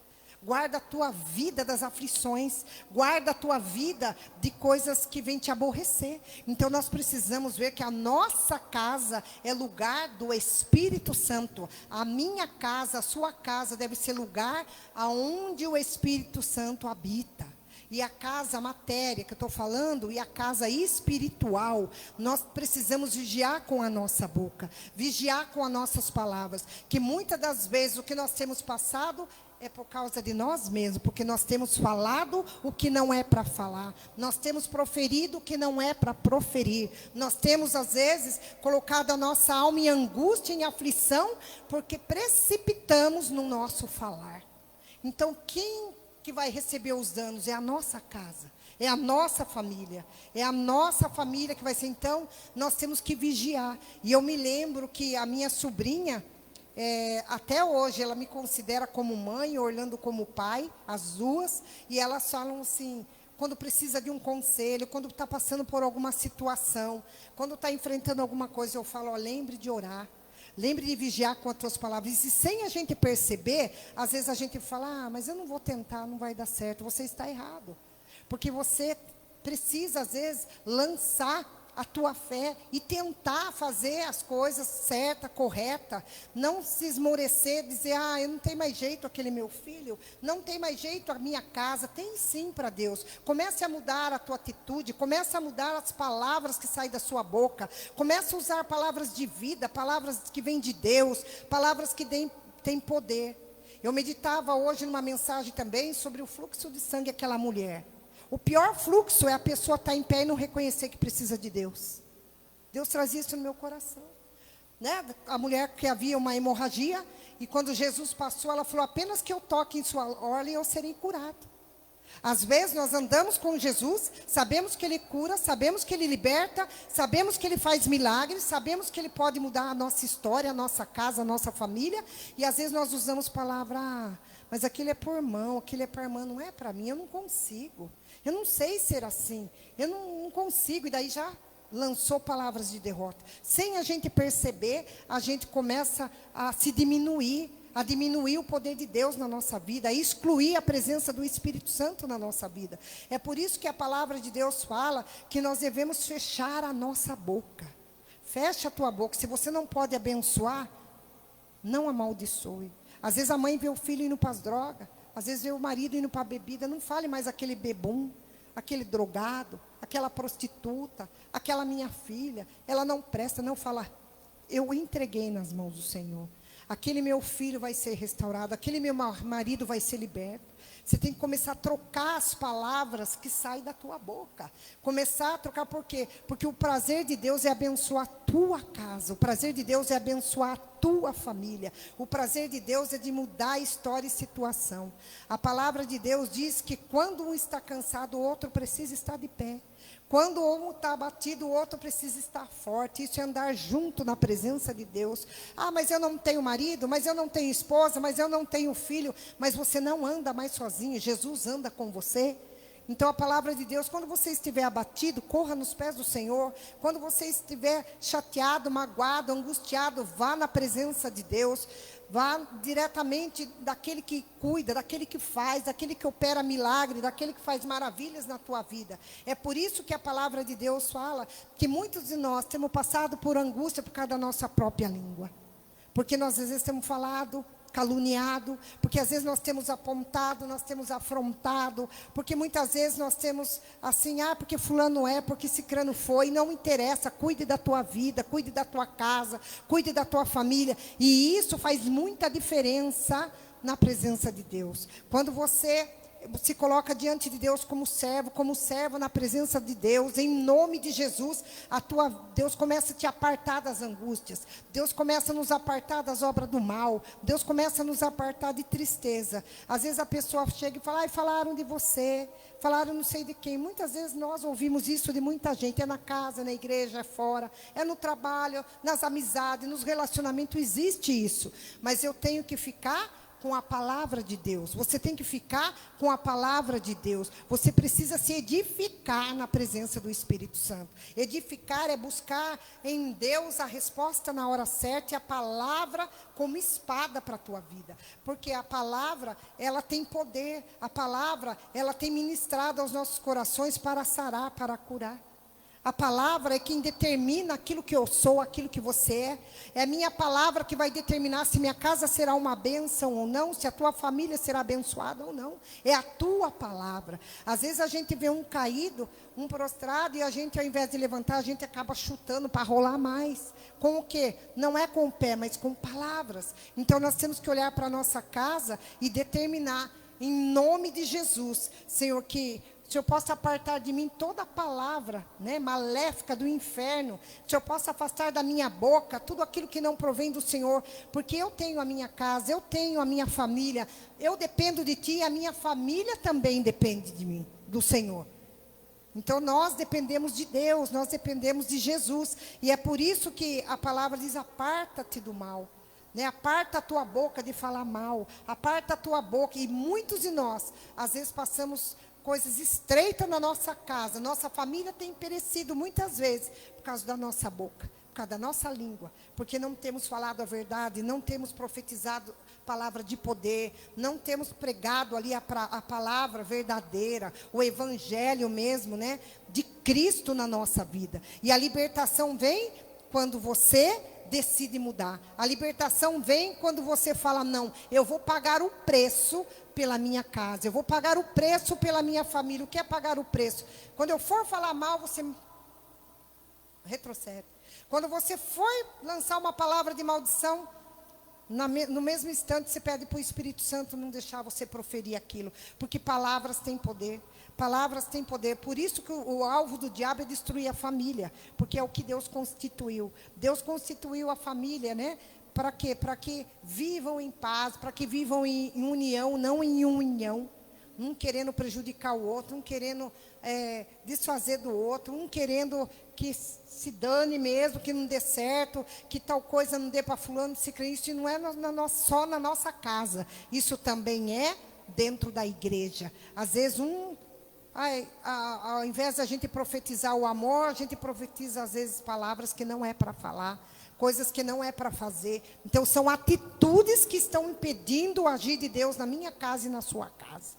Guarda a tua vida das aflições, guarda a tua vida de coisas que vêm te aborrecer. Então nós precisamos ver que a nossa casa é lugar do Espírito Santo. A minha casa, a sua casa deve ser lugar aonde o Espírito Santo habita. E a casa, a matéria que eu estou falando, e a casa espiritual, nós precisamos vigiar com a nossa boca, vigiar com as nossas palavras, que muitas das vezes o que nós temos passado é por causa de nós mesmos, porque nós temos falado o que não é para falar, nós temos proferido o que não é para proferir, nós temos às vezes colocado a nossa alma em angústia, em aflição, porque precipitamos no nosso falar. Então quem que vai receber os danos é a nossa casa, é a nossa família, é a nossa família que vai ser. Então nós temos que vigiar. E eu me lembro que a minha sobrinha, até hoje ela me considera como mãe, Orlando como pai, as duas, e elas falam assim, quando precisa de um conselho, quando está passando por alguma situação, quando está enfrentando alguma coisa, eu falo, lembre de orar. Lembre de vigiar com as tuas palavras. E sem a gente perceber, às vezes a gente fala, mas eu não vou tentar, não vai dar certo. Você está errado. Porque você precisa, às vezes, lançar a tua fé e tentar fazer as coisas certas, corretas. Não se esmorecer, dizer, eu não tenho mais jeito aquele meu filho, não tem mais jeito a minha casa. Tem sim para Deus. Comece a mudar a tua atitude, comece a mudar as palavras que saem da sua boca. Comece a usar palavras de vida, palavras que vêm de Deus, palavras que têm poder. Eu meditava hoje numa mensagem também sobre o fluxo de sangue daquela mulher. O pior fluxo é a pessoa estar em pé e não reconhecer que precisa de Deus. Deus trazia isso no meu coração. Né? A mulher que havia uma hemorragia, e quando Jesus passou, ela falou, apenas que eu toque em sua orla e eu serei curado. Às vezes nós andamos com Jesus, sabemos que Ele cura, sabemos que Ele liberta, sabemos que Ele faz milagres, sabemos que Ele pode mudar a nossa história, a nossa casa, a nossa família, e às vezes nós usamos palavra, mas aquilo é por irmão, aquilo é para irmã, não é para mim, eu não consigo. Eu não sei ser assim, eu não consigo, e daí já lançou palavras de derrota. Sem a gente perceber, a gente começa a se diminuir, a diminuir o poder de Deus na nossa vida, a excluir a presença do Espírito Santo na nossa vida. É por isso que a palavra de Deus fala que nós devemos fechar a nossa boca. Fecha a tua boca. Se você não pode abençoar, não amaldiçoe. Às vezes a mãe vê o filho indo para as drogas, às vezes vê o marido indo para a bebida, não fale mais aquele bebum, aquele drogado, aquela prostituta, aquela minha filha, ela não presta, não fala, eu entreguei nas mãos do Senhor. aquele meu filho vai ser restaurado, aquele meu marido vai ser liberto. Você tem que começar a trocar as palavras que saem da tua boca. Começar a trocar por quê? Porque o prazer de Deus é abençoar a tua casa. O prazer de Deus é abençoar a tua família. O prazer de Deus é de mudar a história e situação. A palavra de Deus diz que quando um está cansado, o outro precisa estar de pé. Quando um está abatido, o outro precisa estar forte. Isso é andar junto na presença de Deus. Ah, mas eu não tenho marido, mas eu não tenho esposa, mas eu não tenho filho. Mas você não anda mais sozinho, Jesus anda com você. Então a palavra de Deus, quando você estiver abatido, corra nos pés do Senhor. Quando você estiver chateado, magoado, angustiado, vá na presença de Deus. Vá diretamente daquele que cuida, daquele que faz, daquele que opera milagre, daquele que faz maravilhas na tua vida. É por isso que a palavra de Deus fala que muitos de nós temos passado por angústia por causa da nossa própria língua. Porque nós às vezes temos falado, caluniado, porque às vezes nós temos apontado, nós temos afrontado, porque muitas vezes nós temos assim, porque fulano é, porque cicrano foi, não interessa, cuide da tua vida, cuide da tua casa, cuide da tua família, e isso faz muita diferença na presença de Deus. Quando você se coloca diante de Deus como servo na presença de Deus, em nome de Jesus, Deus começa a te apartar das angústias, Deus começa a nos apartar das obras do mal, Deus começa a nos apartar de tristeza. Às vezes a pessoa chega e fala, falaram de você, falaram não sei de quem. Muitas vezes nós ouvimos isso de muita gente, é na casa, na igreja, é fora, é no trabalho, nas amizades, nos relacionamentos, existe isso, mas eu tenho que ficar com a palavra de Deus. Você tem que ficar com a palavra de Deus. Você precisa se edificar na presença do Espírito Santo. Edificar é buscar em Deus a resposta na hora certa e a palavra como espada para a tua vida. Porque a palavra, ela tem poder. A palavra, ela tem ministrado aos nossos corações para sarar, para curar. A palavra é quem determina aquilo que eu sou, aquilo que você é. É a minha palavra que vai determinar se minha casa será uma bênção ou não, se a tua família será abençoada ou não. É a tua palavra. Às vezes a gente vê um caído, um prostrado, e a gente, ao invés de levantar, a gente acaba chutando para rolar mais. Com o quê? Não é com o pé, mas com palavras. Então nós temos que olhar para a nossa casa e determinar, em nome de Jesus, Senhor, que o Senhor possa apartar de mim toda a palavra, maléfica do inferno. O Senhor possa afastar da minha boca tudo aquilo que não provém do Senhor. Porque eu tenho a minha casa, eu tenho a minha família. Eu dependo de Ti e a minha família também depende de mim, do Senhor. Então nós dependemos de Deus, nós dependemos de Jesus. E é por isso que a palavra diz, aparta-te do mal. Aparta a tua boca de falar mal. Aparta a tua boca. E muitos de nós, às vezes passamos coisas estreitas na nossa casa. Nossa família tem perecido muitas vezes por causa da nossa boca, por causa da nossa língua, porque não temos falado a verdade, não temos profetizado palavra de poder, não temos pregado ali a palavra verdadeira, o evangelho mesmo, de Cristo na nossa vida. E a libertação vem quando você decide mudar. A libertação vem quando você fala, não, eu vou pagar o preço pela minha casa, eu vou pagar o preço pela minha família. O que é pagar o preço? Quando eu for falar mal, você retrocede. Quando você for lançar uma palavra de maldição, no mesmo instante você pede para o Espírito Santo não deixar você proferir aquilo, porque palavras têm poder. Palavras têm poder. Por isso que o alvo do diabo é destruir a família, porque é o que Deus constituiu. Deus constituiu a família, para quê? Para que vivam em paz, para que vivam em união, não em união. Um querendo prejudicar o outro, um querendo desfazer do outro, um querendo que se dane mesmo, que não dê certo, que tal coisa não dê para fulano, se crê. Isso não é só na nossa casa. Isso também é dentro da igreja. Às vezes ao invés de a gente profetizar o amor, a gente profetiza às vezes palavras que não é para falar, coisas que não é para fazer. Então são atitudes que estão impedindo o agir de Deus na minha casa e na sua casa,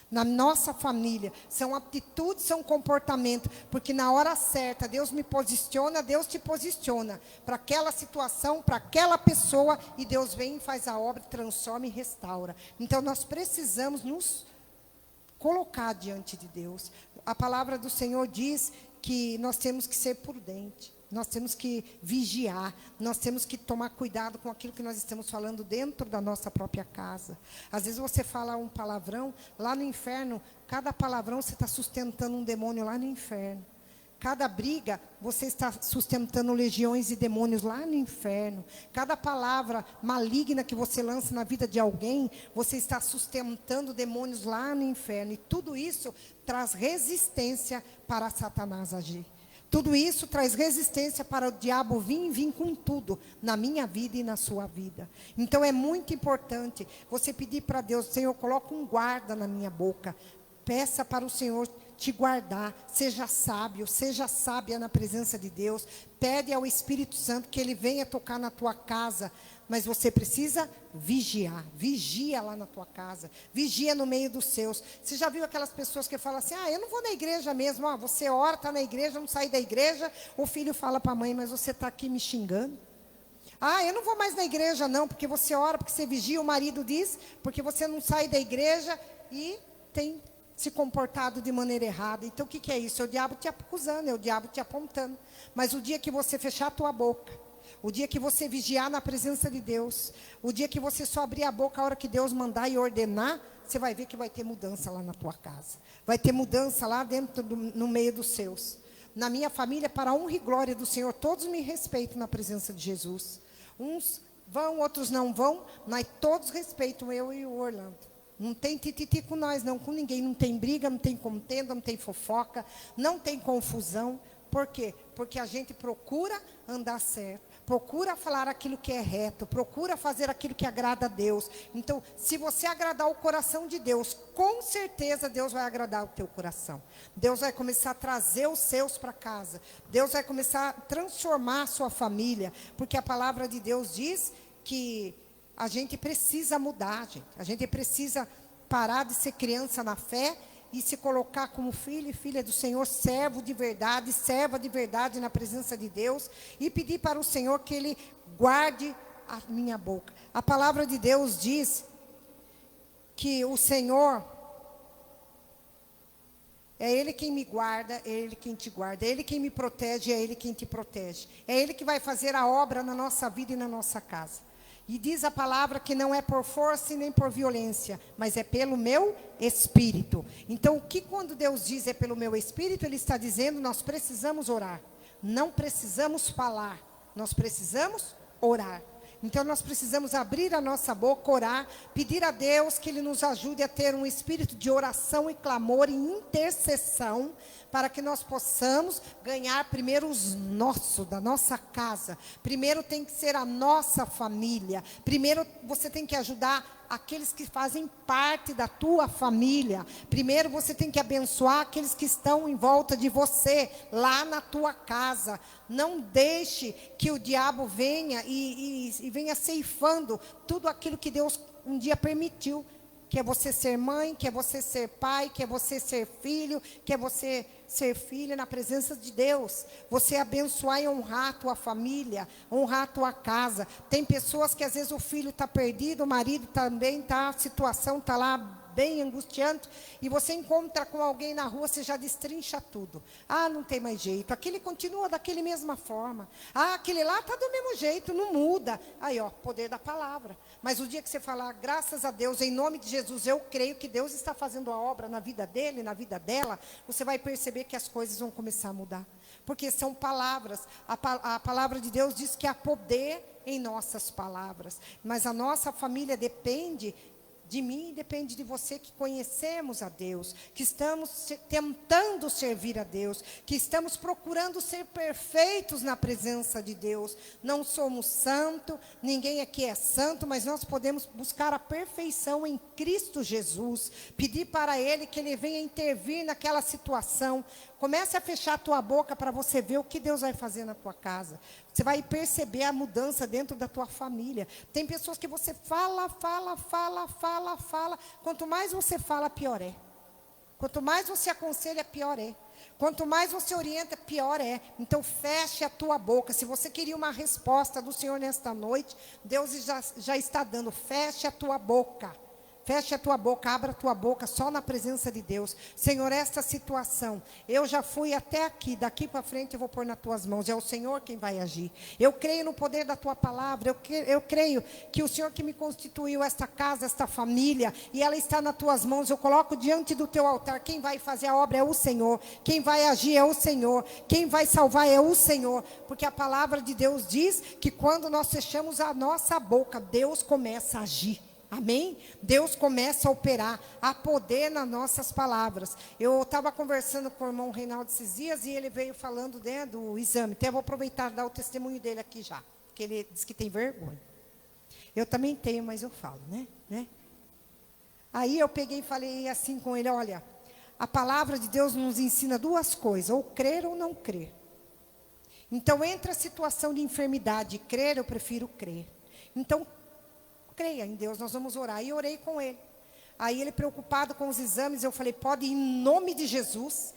na nossa família. São atitudes, são comportamento, porque na hora certa Deus me posiciona, Deus te posiciona para aquela situação, para aquela pessoa, e Deus vem e faz a obra, transforma e restaura. Então nós precisamos nos colocar diante de Deus. A palavra do Senhor diz que nós temos que ser prudentes. Nós temos que vigiar, nós temos que tomar cuidado com aquilo que nós estamos falando dentro da nossa própria casa. Às vezes você fala um palavrão, lá no inferno, cada palavrão você está sustentando um demônio lá no inferno. Cada briga, você está sustentando legiões de demônios lá no inferno. Cada palavra maligna que você lança na vida de alguém, você está sustentando demônios lá no inferno. E tudo isso traz resistência para Satanás agir. Tudo isso traz resistência para o diabo vir com tudo na minha vida e na sua vida. Então é muito importante você pedir para Deus: Senhor, coloca um guarda na minha boca. Peça para o Senhor te guardar. Seja sábio, seja sábia na presença de Deus. Pede ao Espírito Santo que Ele venha tocar na tua casa. Mas você precisa vigiar. Vigia lá na tua casa. Vigia no meio dos seus. Você já viu aquelas pessoas que falam assim: eu não vou na igreja mesmo. Você ora, está na igreja, não sai da igreja. O filho fala para a mãe: mas você está aqui me xingando. Eu não vou mais na igreja não, porque você ora, porque você vigia. O marido diz, porque você não sai da igreja e tem se comportado de maneira errada. Então o que é isso? É o diabo te acusando, é o diabo te apontando. Mas o dia que você fechar a tua boca, o dia que você vigiar na presença de Deus, o dia que você só abrir a boca a hora que Deus mandar e ordenar, você vai ver que vai ter mudança lá na tua casa. Vai ter mudança lá dentro, no meio dos seus. Na minha família, para a honra e glória do Senhor, todos me respeitam na presença de Jesus. Uns vão, outros não vão, mas todos respeitam eu e o Orlando. Não tem tititi com nós, não, com ninguém. Não tem briga, não tem contenda, não tem fofoca, não tem confusão. Por quê? Porque a gente procura andar certo, procura falar aquilo que é reto, procura fazer aquilo que agrada a Deus. Então, se você agradar o coração de Deus, com certeza Deus vai agradar o teu coração. Deus vai começar a trazer os seus para casa. Deus vai começar a transformar a sua família. Porque a palavra de Deus diz que a gente precisa mudar, gente. A gente precisa parar de ser criança na fé e se colocar como filho e filha do Senhor, servo de verdade, serva de verdade na presença de Deus, e pedir para o Senhor que Ele guarde a minha boca. A palavra de Deus diz que o Senhor é Ele quem me guarda, é Ele quem te guarda, é Ele quem me protege, é Ele quem te protege. É Ele que vai fazer a obra na nossa vida e na nossa casa. E diz a palavra que não é por força e nem por violência, mas é pelo meu Espírito. Então, o que quando Deus diz é pelo meu Espírito, Ele está dizendo: nós precisamos orar. Não precisamos falar, nós precisamos orar. Então, nós precisamos abrir a nossa boca, orar, pedir a Deus que Ele nos ajude a ter um espírito de oração e clamor e intercessão, para que nós possamos ganhar primeiro os nossos, da nossa casa. Primeiro tem que ser a nossa família. Primeiro você tem que ajudar aqueles que fazem parte da tua família. Primeiro você tem que abençoar aqueles que estão em volta de você, lá na tua casa. Não deixe que o diabo venha e venha ceifando tudo aquilo que Deus um dia permitiu. Que é você ser mãe, que é você ser pai, que é você ser filho, que é você ser filha na presença de Deus. Você abençoar e honrar a tua família, honrar a tua casa. Tem pessoas que às vezes o filho está perdido, o marido também está, a situação está lá bem angustiante, e você encontra com alguém na rua, você já destrincha tudo. Não tem mais jeito, aquele continua daquele mesma forma. Aquele lá está do mesmo jeito, não muda. Aí, poder da palavra. Mas o dia que você falar, graças a Deus, em nome de Jesus, eu creio que Deus está fazendo a obra na vida dele, na vida dela, você vai perceber que as coisas vão começar a mudar. Porque são palavras. A palavra de Deus diz que há poder em nossas palavras. Mas a nossa família depende de mim e depende de você, que conhecemos a Deus, que estamos tentando servir a Deus, que estamos procurando ser perfeitos na presença de Deus. Não somos santos, ninguém aqui é santo, mas nós podemos buscar a perfeição em Cristo Jesus, pedir para Ele que Ele venha intervir naquela situação. Comece a fechar a tua boca para você ver o que Deus vai fazer na tua casa. Você vai perceber a mudança dentro da tua família. Tem pessoas que você fala. Quanto mais você fala, pior é. Quanto mais você aconselha, pior é. Quanto mais você orienta, pior é. Então feche a tua boca. Se você queria uma resposta do Senhor nesta noite, Deus já está dando. Feche a tua boca. Feche a tua boca, abra a tua boca, só na presença de Deus. Senhor, esta situação, eu já fui até aqui, daqui para frente eu vou pôr nas tuas mãos. É o Senhor quem vai agir. Eu creio no poder da tua palavra. Eu creio que o Senhor que me constituiu esta casa, esta família, e ela está nas tuas mãos. Eu coloco diante do teu altar. Quem vai fazer a obra é o Senhor. Quem vai agir é o Senhor. Quem vai salvar é o Senhor. Porque a palavra de Deus diz que quando nós fechamos a nossa boca, Deus começa a agir. Amém? Deus começa a operar, a poder nas nossas palavras. Eu estava conversando com o irmão Reinaldo esses dias e ele veio falando, né, do exame. Até vou aproveitar e dar o testemunho dele aqui já, porque ele disse que tem vergonha. Eu também tenho, mas eu falo, né? Aí eu peguei e falei assim com ele, olha, a palavra de Deus nos ensina duas coisas, ou crer ou não crer. Então, entre a situação de enfermidade e crer, eu prefiro crer. Então, creia em Deus, nós vamos orar. E orei com ele. Aí ele preocupado com os exames, eu falei, pode em nome de Jesus,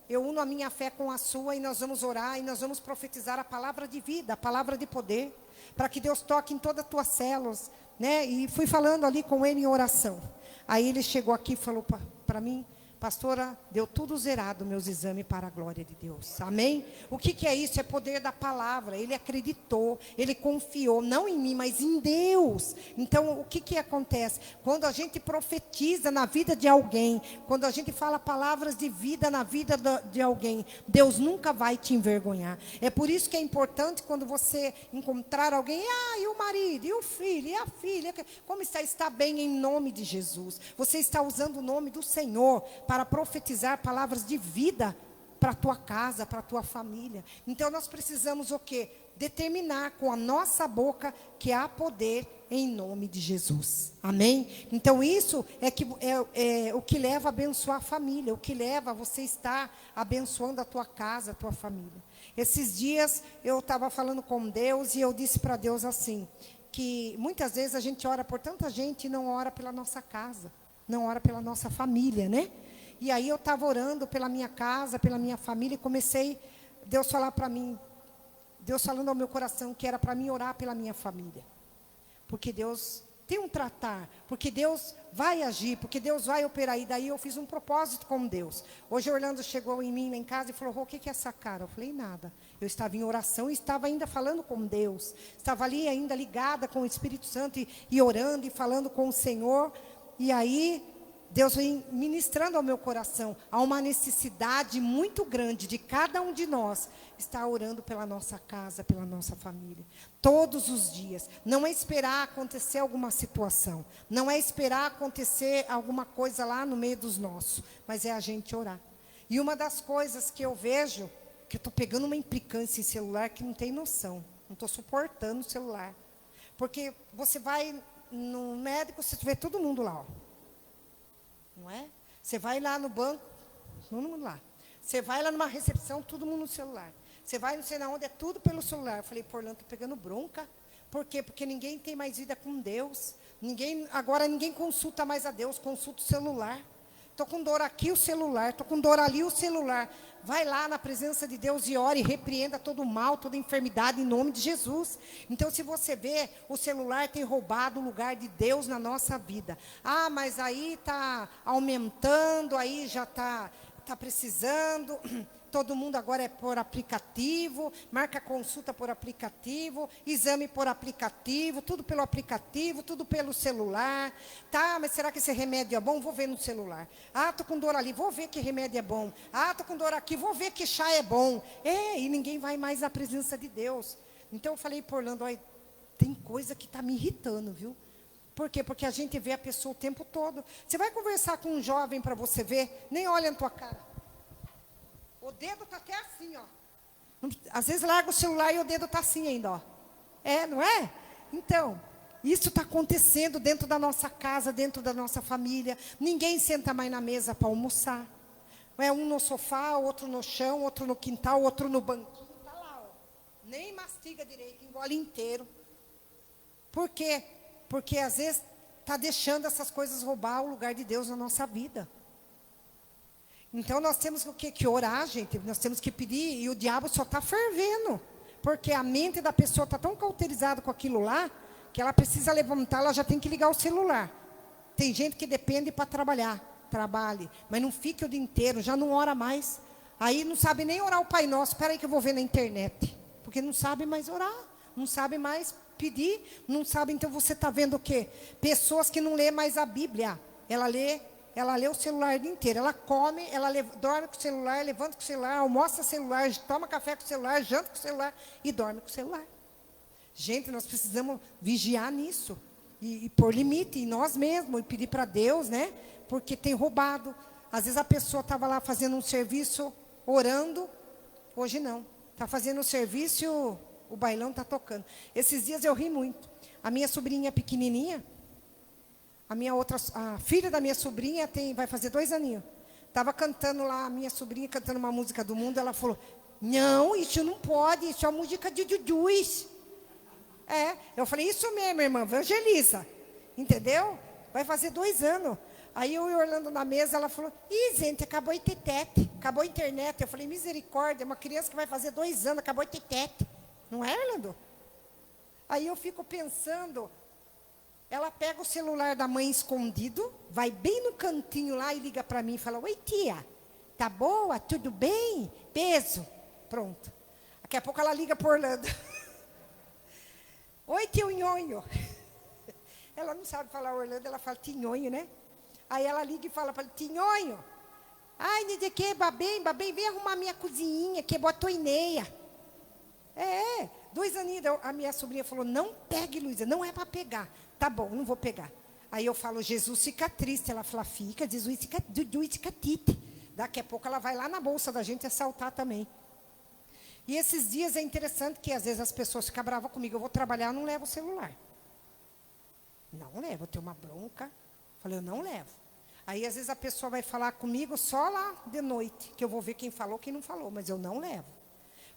eu uno a minha fé com a sua e nós vamos orar e nós vamos profetizar a palavra de vida, a palavra de poder, para que Deus toque em todas as tuas células, né? E fui falando ali com ele em oração. Aí ele chegou aqui e falou para mim, pastora, deu tudo zerado meus exames para a glória de Deus. Amém? O que é isso? É poder da palavra. Ele acreditou, ele confiou, não em mim, mas em Deus. Então, o que acontece? Quando a gente profetiza na vida de alguém, quando a gente fala palavras de vida na vida de alguém, Deus nunca vai te envergonhar. É por isso que é importante quando você encontrar alguém, e o marido, e o filho, e a filha, como está? Está bem em nome de Jesus. Você está usando o nome do Senhor para profetizar palavras de vida para a tua casa, para a tua família. Então nós precisamos o quê? Determinar com a nossa boca que há poder em nome de Jesus. Amém? Então isso é o que leva a abençoar a família, o que leva a você estar abençoando a tua casa, a tua família. Esses dias eu estava falando com Deus e eu disse para Deus assim, que muitas vezes a gente ora por tanta gente e não ora pela nossa casa, não ora pela nossa família, né? E aí eu estava orando pela minha casa, pela minha família, e comecei, Deus falar para mim, Deus falando ao meu coração que era para mim orar pela minha família. Porque Deus tem um tratar, porque Deus vai agir, porque Deus vai operar. E daí eu fiz um propósito com Deus. Hoje o Orlando chegou em mim lá em casa e falou, o que é essa cara? Eu falei, nada. Eu estava em oração e estava ainda falando com Deus. Estava ali ainda ligada com o Espírito Santo e orando e falando com o Senhor. E aí Deus vem ministrando ao meu coração. Há uma necessidade muito grande de cada um de nós estar orando pela nossa casa, pela nossa família. Todos os dias. Não é esperar acontecer alguma situação. Não é esperar acontecer alguma coisa lá no meio dos nossos. Mas é a gente orar. E uma das coisas que eu vejo, que eu estou pegando uma implicância em celular que não tem noção. Não estou suportando o celular. Porque você vai no médico, você vê todo mundo lá, ó. Não é? Você vai lá no banco, todo mundo lá. Você vai lá numa recepção, todo mundo no celular. Você vai não sei na onde, é tudo pelo celular. Eu falei, Orlando, estou pegando bronca. Por quê? Porque ninguém tem mais vida com Deus. Agora ninguém consulta mais a Deus, consulta o celular. Estou com dor aqui, o celular. Estou com dor ali, o celular. Vai lá na presença de Deus e ore e repreenda todo o mal, toda enfermidade em nome de Jesus. Então, se você vê, o celular tem roubado o lugar de Deus na nossa vida. Mas aí está aumentando, aí já está precisando. Todo mundo agora é por aplicativo, marca consulta por aplicativo, exame por aplicativo, tudo pelo aplicativo, tudo pelo celular. Tá, mas será que esse remédio é bom? Vou ver no celular. Estou com dor ali, vou ver que remédio é bom. Estou com dor aqui, vou ver que chá é bom. E ninguém vai mais na presença de Deus. Então eu falei para Orlando, tem coisa que está me irritando, viu? Por quê? Porque a gente vê a pessoa o tempo todo. Você vai conversar com um jovem para você ver, nem olha na tua cara. O dedo está até assim, ó. Às vezes larga o celular e o dedo está assim ainda, ó. Não é? Então, isso está acontecendo dentro da nossa casa, dentro da nossa família. Ninguém senta mais na mesa para almoçar. Um no sofá, outro no chão, outro no quintal, outro no banquinho. Está lá, ó. Nem mastiga direito, engole inteiro. Por quê? Porque às vezes está deixando essas coisas roubar o lugar de Deus na nossa vida. Então, nós temos que orar, gente. Nós temos que pedir. E o diabo só está fervendo. Porque a mente da pessoa está tão cauterizada com aquilo lá, que ela precisa levantar, ela já tem que ligar o celular. tem gente que depende para trabalhar. Trabalhe, mas não fique o dia inteiro, já não ora mais. Aí não sabe nem orar o Pai Nosso. Espera aí que eu vou ver na internet. Porque não sabe mais orar, não sabe mais pedir, não sabe. Então você está vendo o quê? Pessoas que não lê mais a Bíblia. Ela lê o celular o dia inteiro. Ela come, dorme com o celular, levanta com o celular, almoça com o celular, toma café com o celular, janta com o celular e dorme com o celular. Gente, nós precisamos vigiar nisso. E pôr limite em nós mesmos. E pedir para Deus, né? Porque tem roubado. Às vezes a pessoa estava lá fazendo um serviço, orando. Hoje não. Está fazendo o serviço e o bailão está tocando. Esses dias eu ri muito. A minha sobrinha pequenininha, a filha da minha sobrinha vai fazer 2 aninhos. Estava cantando lá, a minha sobrinha cantando uma música do mundo. Ela falou, não, isso não pode, isso é música de Jujus. Eu falei, isso mesmo, irmã, evangeliza. Entendeu? Vai fazer 2 anos. Aí eu e o Orlando na mesa, ela falou, gente, acabou de ter tete, acabou a internet. Eu falei, misericórdia, uma criança que vai fazer 2 anos, acabou de ter tete. Não é, Orlando? Aí eu fico pensando, ela pega o celular da mãe escondido, vai bem no cantinho lá e liga para mim e fala, oi tia, tá boa, tudo bem? Peso. Pronto. Daqui a pouco ela liga para Orlando. Oi, tio Nhonho. Ela não sabe falar Orlando, ela fala tinhonho, né? Aí ela liga e fala para ele, tinhonho. Ai, de que, babem, vem arrumar minha cozinhinha, que botou ineia. 2 aninhos, a minha sobrinha falou, não pegue, Luísa, não é para pegar. Tá bom, não vou pegar. Aí eu falo, Jesus fica triste. Ela fala, fica, Jesus fica triste. Daqui a pouco ela vai lá na bolsa da gente assaltar também. E esses dias é interessante que às vezes as pessoas ficam bravas comigo. Eu vou trabalhar, eu não levo o celular. Não levo, eu tenho uma bronca. Falei, eu não levo. Aí às vezes a pessoa vai falar comigo só lá de noite, que eu vou ver quem falou, quem não falou, mas eu não levo.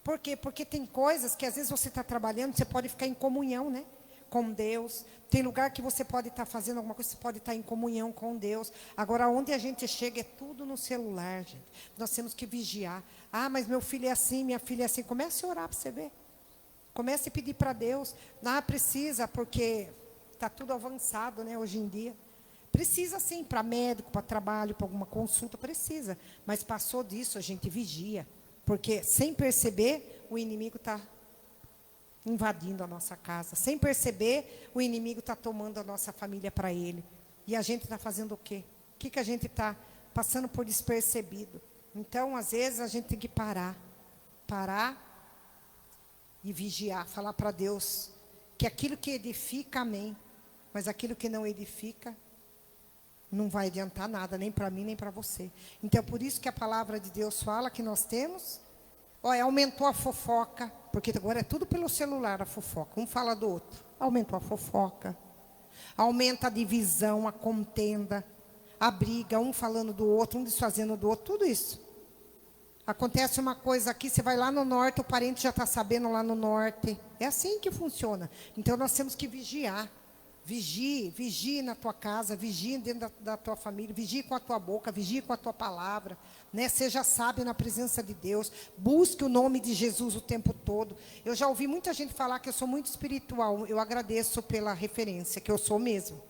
Por quê? Porque tem coisas que às vezes você está trabalhando, você pode ficar em comunhão, né? Com Deus. Tem lugar que você pode estar fazendo alguma coisa, você pode estar em comunhão com Deus. Agora, onde a gente chega é tudo no celular, gente. Nós temos que vigiar. Ah, mas meu filho é assim, minha filha é assim. Comece a orar para você ver. Comece a pedir para Deus. Não precisa, porque está tudo avançado, né, hoje em dia. Precisa sim, para médico, para trabalho, para alguma consulta, precisa. Mas passou disso, a gente vigia. Porque sem perceber, o inimigo está invadindo a nossa casa. Sem perceber, o inimigo está tomando a nossa família para ele. E a gente está fazendo o quê? O que a gente está passando por despercebido? Então, às vezes, a gente tem que parar e vigiar, falar para Deus que aquilo que edifica, amém. Mas aquilo que não edifica, não vai adiantar nada, nem para mim, nem para você. Então, por isso que a palavra de Deus fala que nós temos... aumentou a fofoca, porque agora é tudo pelo celular a fofoca. Um fala do outro. Aumentou a fofoca. Aumenta a divisão, a contenda, a briga, um falando do outro, um desfazendo do outro, tudo isso. Acontece uma coisa aqui, você vai lá no norte, o parente já está sabendo lá no norte. É assim que funciona. Então, nós temos que vigiar. Vigie na tua casa, vigie dentro da tua família, vigie com a tua boca, vigie com a tua palavra, né? Seja sábio na presença de Deus, busque o nome de Jesus o tempo todo. Eu já ouvi muita gente falar que eu sou muito espiritual, eu agradeço pela referência, que eu sou mesmo.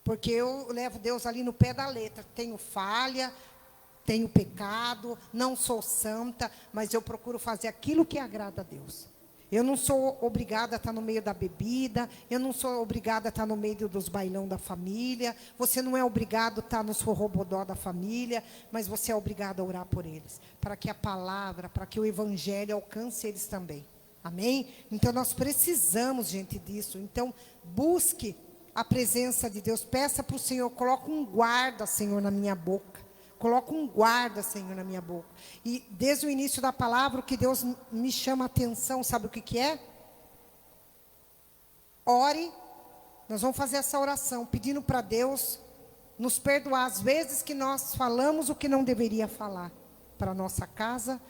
Porque eu levo Deus ali no pé da letra, tenho falha, tenho pecado, não sou santa, mas eu procuro fazer aquilo que agrada a Deus. Eu não sou obrigada a estar no meio da bebida, eu não sou obrigada a estar no meio dos bailão da família, você não é obrigado a estar nos forrobodó da família, mas você é obrigado a orar por eles, para que a palavra, para que o evangelho alcance eles também. Amém? Então nós precisamos, gente, disso. Então busque a presença de Deus, peça para o Senhor, coloque um guarda, Senhor, na minha boca. Coloca um guarda, Senhor, na minha boca. E desde o início da palavra, o que Deus me chama a atenção, sabe o que é? Ore. Nós vamos fazer essa oração, pedindo para Deus nos perdoar as vezes que nós falamos o que não deveria falar. Para a nossa casa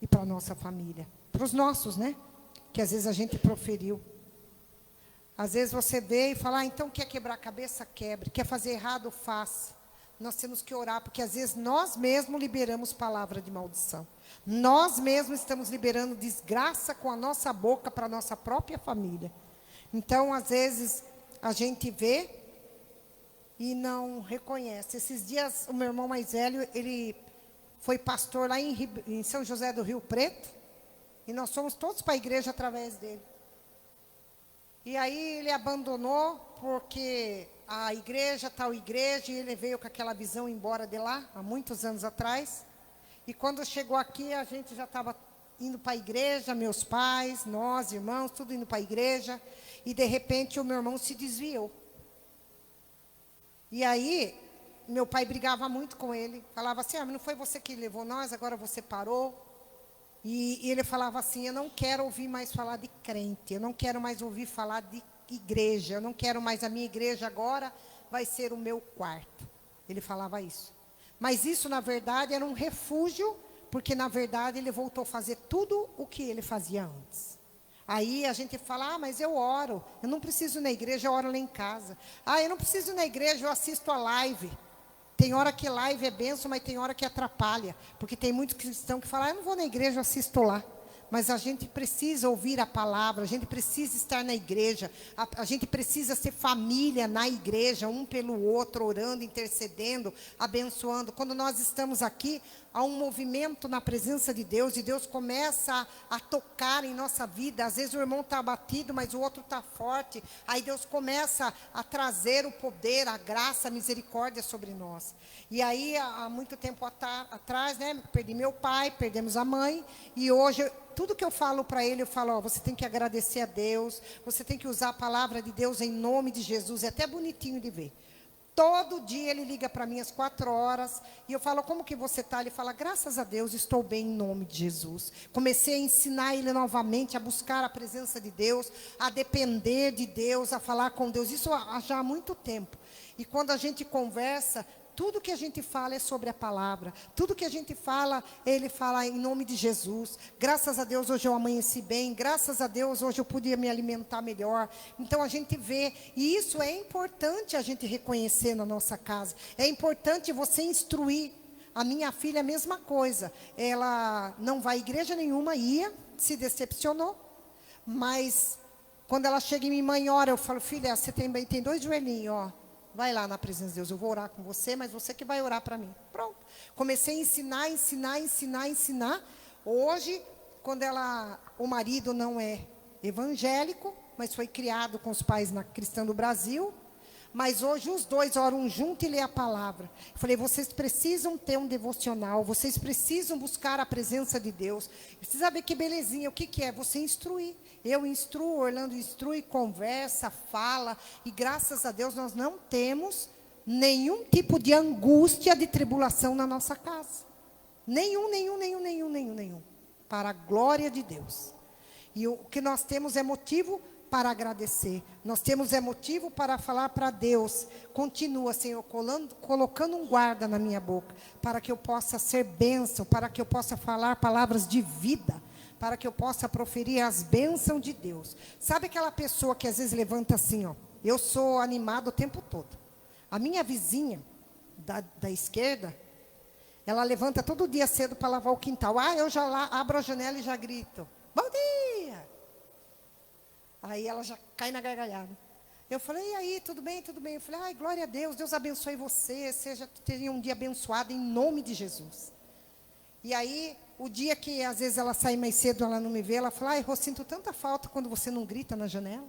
e para a nossa família. Para os nossos, né? Que às vezes a gente proferiu. Às vezes você vê e fala, então quer quebrar a cabeça? Quebre. Quer fazer errado? Faça. Nós temos que orar, porque às vezes nós mesmos liberamos palavra de maldição. Nós mesmos estamos liberando desgraça com a nossa boca para a nossa própria família. Então, às vezes, a gente vê e não reconhece. Esses dias, o meu irmão mais velho, ele foi pastor lá em São José do Rio Preto, e nós fomos todos para a igreja através dele. E aí ele abandonou, porque a igreja, tal igreja, e ele veio com aquela visão embora de lá, há muitos anos atrás. E quando chegou aqui, a gente já estava indo para a igreja, meus pais, nós, irmãos, tudo indo para a igreja. E de repente o meu irmão se desviou. E aí, meu pai brigava muito com ele. Falava assim, mas não foi você que levou nós, agora você parou. E ele falava assim, eu não quero ouvir mais falar de crente, eu não quero mais ouvir falar de igreja, eu não quero mais, a minha igreja agora vai ser o meu quarto. Ele falava isso. Mas isso, na verdade, era um refúgio, porque, na verdade, ele voltou a fazer tudo o que ele fazia antes. Aí a gente fala, mas eu oro, eu não preciso ir na igreja, eu oro lá em casa. Eu não preciso ir na igreja, eu assisto a live. Tem hora que live é bênção, mas tem hora que atrapalha. Porque tem muitos cristãos que falam, eu não vou na igreja, eu assisto lá. Mas a gente precisa ouvir a palavra, a gente precisa estar na igreja, a gente precisa ser família na igreja, um pelo outro, orando, intercedendo, abençoando. Quando nós estamos aqui, há um movimento na presença de Deus, e Deus começa a tocar em nossa vida. Às vezes o irmão está abatido, mas o outro está forte. Aí Deus começa a trazer o poder, a graça, a misericórdia sobre nós. E aí, há muito tempo atrás, né, perdi meu pai, perdemos a mãe, e hoje, tudo que eu falo para ele, eu falo, você tem que agradecer a Deus, você tem que usar a palavra de Deus em nome de Jesus. É até bonitinho de ver. Todo dia ele liga para mim às 4 horas, e eu falo, como que você está? Ele fala, graças a Deus, estou bem em nome de Jesus. Comecei a ensinar ele novamente a buscar a presença de Deus, a depender de Deus, a falar com Deus. Isso já há muito tempo. E quando a gente conversa, tudo que a gente fala é sobre a palavra. Tudo que a gente fala, ele fala em nome de Jesus. Graças a Deus, hoje eu amanheci bem. Graças a Deus, hoje eu podia me alimentar melhor. Então, a gente vê. E isso é importante a gente reconhecer na nossa casa. É importante você instruir. A minha filha, a mesma coisa. Ela não vai à igreja nenhuma, ia, se decepcionou. Mas, quando ela chega em mim, mãe, ora, eu falo, filha, você tem 2 joelhinhos, ó. Vai lá na presença de Deus, eu vou orar com você, mas você que vai orar para mim. Pronto. Comecei a ensinar. Hoje, quando o marido não é evangélico, mas foi criado com os pais na Cristã do Brasil, mas hoje os dois oram junto e lê a palavra. Eu falei, vocês precisam ter um devocional, vocês precisam buscar a presença de Deus. Precisa ver que belezinha, o que é? Você instruir. Eu instruo, Orlando instrui, conversa, fala, e graças a Deus nós não temos nenhum tipo de angústia, de tribulação na nossa casa. Nenhum. Para a glória de Deus. E o que nós temos é motivo para agradecer. Nós temos motivo para falar para Deus. Continua, Senhor, colocando um guarda na minha boca, para que eu possa ser bênção, para que eu possa falar palavras de vida, para que eu possa proferir as bênçãos de Deus. Sabe aquela pessoa que às vezes levanta assim, ó, eu sou animado o tempo todo. A minha vizinha da esquerda, ela levanta todo dia cedo para lavar o quintal. Eu já lá abro a janela e já grito, bom dia! Aí ela já cai na gargalhada. Eu falei, e aí, tudo bem? Eu falei, glória a Deus, Deus abençoe você, tenha um dia abençoado em nome de Jesus. E aí, o dia que às vezes ela sai mais cedo, ela não me vê, ela fala, eu sinto tanta falta quando você não grita na janela.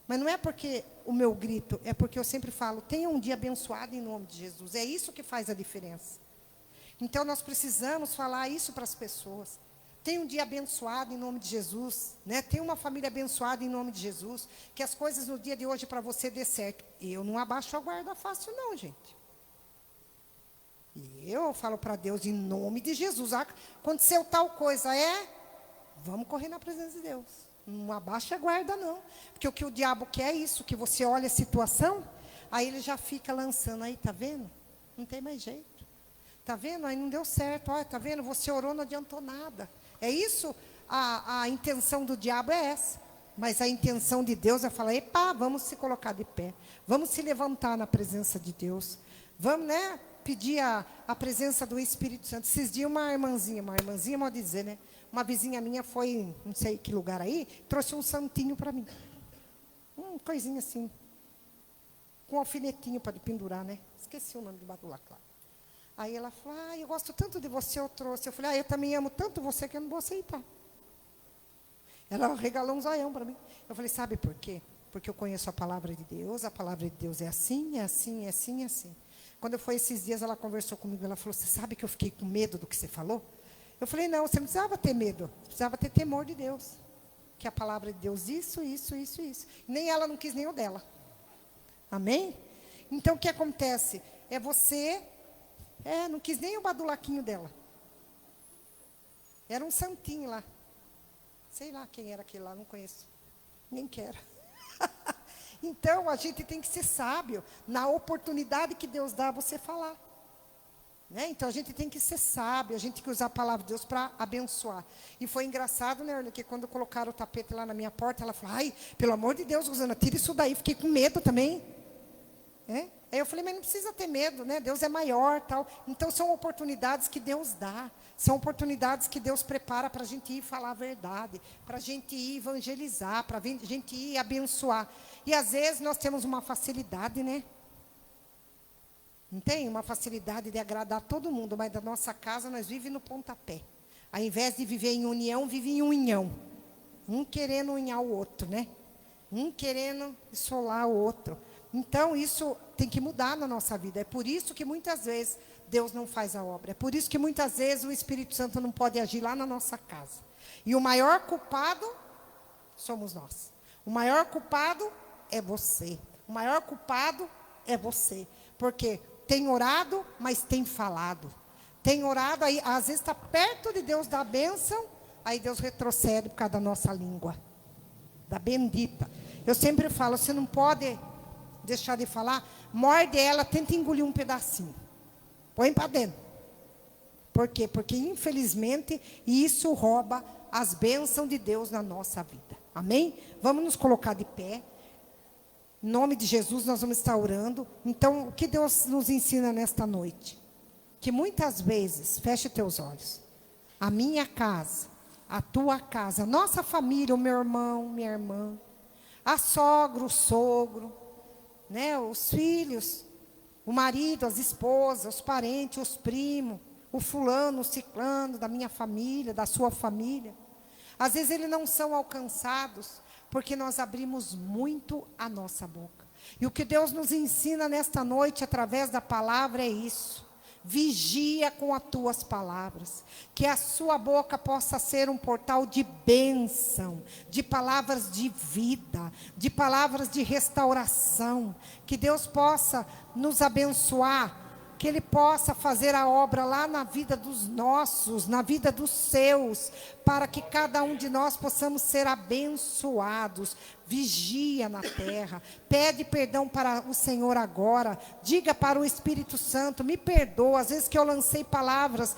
Mas não é porque o meu grito, é porque eu sempre falo, tenha um dia abençoado em nome de Jesus. É isso que faz a diferença. Então, nós precisamos falar isso para as pessoas. Tenha um dia abençoado em nome de Jesus, né? Tenha uma família abençoada em nome de Jesus. Que as coisas no dia de hoje para você dê certo. Eu não abaixo a guarda fácil não, gente. E eu falo para Deus, em nome de Jesus, aconteceu tal coisa, vamos correr na presença de Deus. Não abaixa a guarda, não. Porque o que o diabo quer é isso, que você olha a situação, aí ele já fica lançando, aí, tá vendo? Não tem mais jeito. Tá vendo? Aí não deu certo. Tá vendo? Você orou, não adiantou nada. É isso, a intenção do diabo é essa. Mas a intenção de Deus é falar, vamos se colocar de pé. Vamos se levantar na presença de Deus. Vamos, né? Pedir a presença do Espírito Santo. Esses dias uma irmãzinha, pode dizer, né? Uma vizinha minha foi, não sei que lugar aí, trouxe um santinho para mim. Coisinha assim. com um alfinetinho para pendurar, né? Esqueci o nome do badulac lá. Aí ela falou, eu gosto tanto de você, eu trouxe. Eu falei, eu também amo tanto você que eu não vou aceitar. Ela regalou um zoião para mim. Eu falei, sabe por quê? Porque eu conheço a palavra de Deus é assim, é assim, é assim, é assim. Quando foi esses dias, ela conversou comigo, ela falou, você sabe que eu fiquei com medo do que você falou? Eu falei, não, você não precisava ter medo, você precisava ter temor de Deus. Que a palavra de Deus, isso. Nem ela não quis nem o dela. Amém? Então, o que acontece? É você, não quis nem o badulaquinho dela. Era um santinho lá. Sei lá quem era aquele lá, não conheço. Nem quero. Então, a gente tem que ser sábio. Na oportunidade que Deus dá, você falar. Né? Então, a gente tem que ser sábio. A gente tem que usar a palavra de Deus para abençoar. E foi engraçado, né, Erna, que quando colocaram o tapete lá na minha porta, ela falou, pelo amor de Deus, Rosana, tira isso daí. Fiquei com medo também. Aí eu falei, mas não precisa ter medo, né? Deus é maior, tal. Então, são oportunidades que Deus dá. São oportunidades que Deus prepara para a gente ir falar a verdade, para a gente ir evangelizar, para a gente ir abençoar. E, às vezes, nós temos uma facilidade, né? Não tem? Uma facilidade de agradar todo mundo, mas da nossa casa nós vivemos no pontapé. Ao invés de viver em união, vive em unhão. Um querendo unhar o outro, né? Um querendo isolar o outro. Então, isso tem que mudar na nossa vida. É por isso que, muitas vezes, Deus não faz a obra. É por isso que, muitas vezes, o Espírito Santo não pode agir lá na nossa casa. E o maior culpado somos nós. O maior culpado é você. O maior culpado é você. Porque tem orado, mas tem falado. Tem orado, aí às vezes está perto de Deus dar a bênção, aí Deus retrocede por causa da nossa língua. Da bendita. Eu sempre falo, você não pode deixar de falar, morde ela, tenta engolir um pedacinho. Põe para dentro. Por quê? Porque, infelizmente, isso rouba as bênçãos de Deus na nossa vida. Amém? Vamos nos colocar de pé. Em nome de Jesus, nós vamos estar orando. Então, o que Deus nos ensina nesta noite? Que muitas vezes, feche teus olhos, a minha casa, a tua casa, a nossa família, o meu irmão, minha irmã, a sogra, o sogro, né, os filhos, o marido, as esposas, os parentes, os primos, o fulano, o ciclano da minha família, da sua família. Às vezes eles não são alcançados porque nós abrimos muito a nossa boca. E o que Deus nos ensina nesta noite através da palavra é isso. Vigia com as tuas palavras, que a sua boca possa ser um portal de bênção, de palavras de vida, de palavras de restauração, que Deus possa nos abençoar, que Ele possa fazer a obra lá na vida dos nossos, na vida dos seus, para que cada um de nós possamos ser abençoados. Vigia na terra, pede perdão para o Senhor agora, diga para o Espírito Santo, me perdoa, às vezes que eu lancei palavras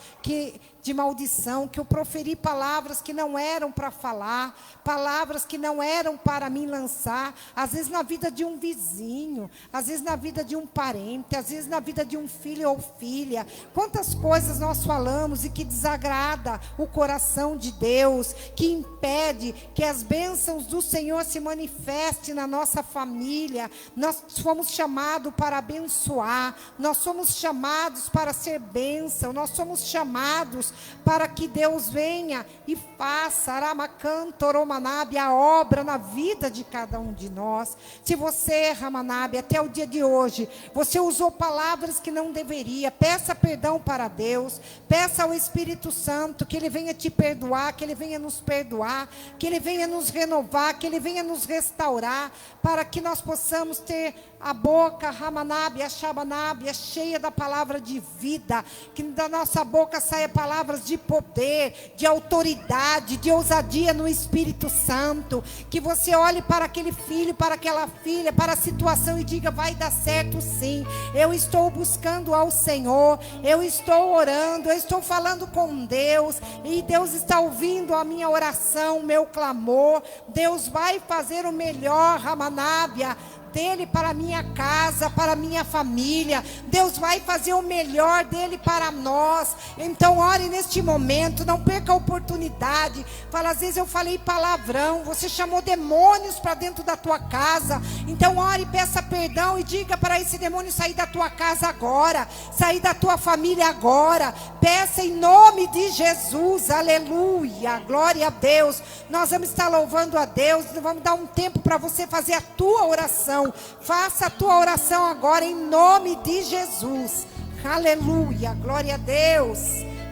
de maldição, que eu proferi palavras que não eram para falar, palavras que não eram para mim lançar, às vezes na vida de um vizinho, às vezes na vida de um parente, às vezes na vida de um filho ou filha. Quantas coisas nós falamos e que desagrada o coração de Deus, que impede que as bênçãos do Senhor se manifestem na nossa família. Nós fomos chamados para abençoar, nós somos chamados para ser bênção, nós somos chamados para que Deus venha e faça Aramakantoromanab, a obra na vida de cada um de nós. Se você, Ramanab, até o dia de hoje, você usou palavras que não deveria, peça perdão para Deus, peça ao Espírito Santo que Ele venha te perdoar, que Ele venha nos perdoar, que Ele venha nos renovar, que Ele venha nos restaurar, para que nós possamos ter a boca, Ramanab, a Shabanab, cheia da palavra de vida, que da nossa boca saia palavras de poder, de autoridade, de ousadia no Espírito Santo, que você olhe para aquele filho, para aquela filha, para a situação e diga, vai dar certo sim, eu estou buscando ao Senhor, eu estou orando, eu estou falando com Deus, e Deus está ouvindo a minha oração, o meu clamor, Deus vai fazer o melhor, Ramanábia, dele para a minha casa, para a minha família. Deus vai fazer o melhor dele para nós. Então ore neste momento, não perca a oportunidade. Fala, às vezes eu falei palavrão, você chamou demônios para dentro da tua casa. Então ore, peça perdão e diga para esse demônio sair da tua casa agora, sair da tua família agora. Peça em nome de Jesus, aleluia, glória a Deus. Nós vamos estar louvando a Deus, vamos dar um tempo para você fazer a tua oração. Faça a tua oração agora em nome de Jesus, aleluia, glória a Deus.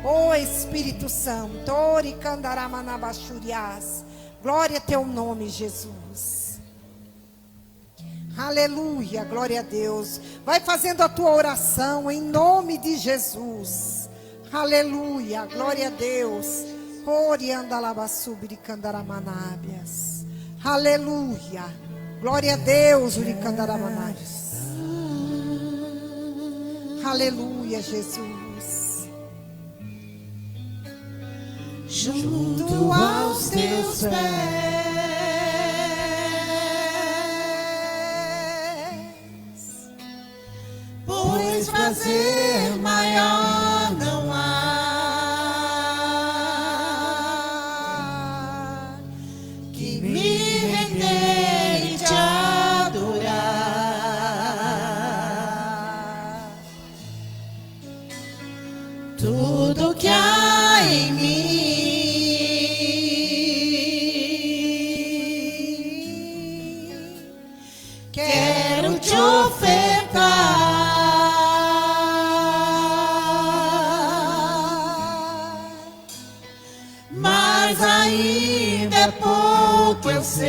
Ó Espírito Santo, glória a teu nome, Jesus. Aleluia, glória a Deus. Vai fazendo a tua oração em nome de Jesus. Aleluia, glória a Deus. Aleluia, glória a Deus. Aleluia, Jesus. Junto aos teus pés, pois prazer maior não há que me render e te adorar. Tudo que há em mim quero te ofertar, mas ainda é pouco eu sei,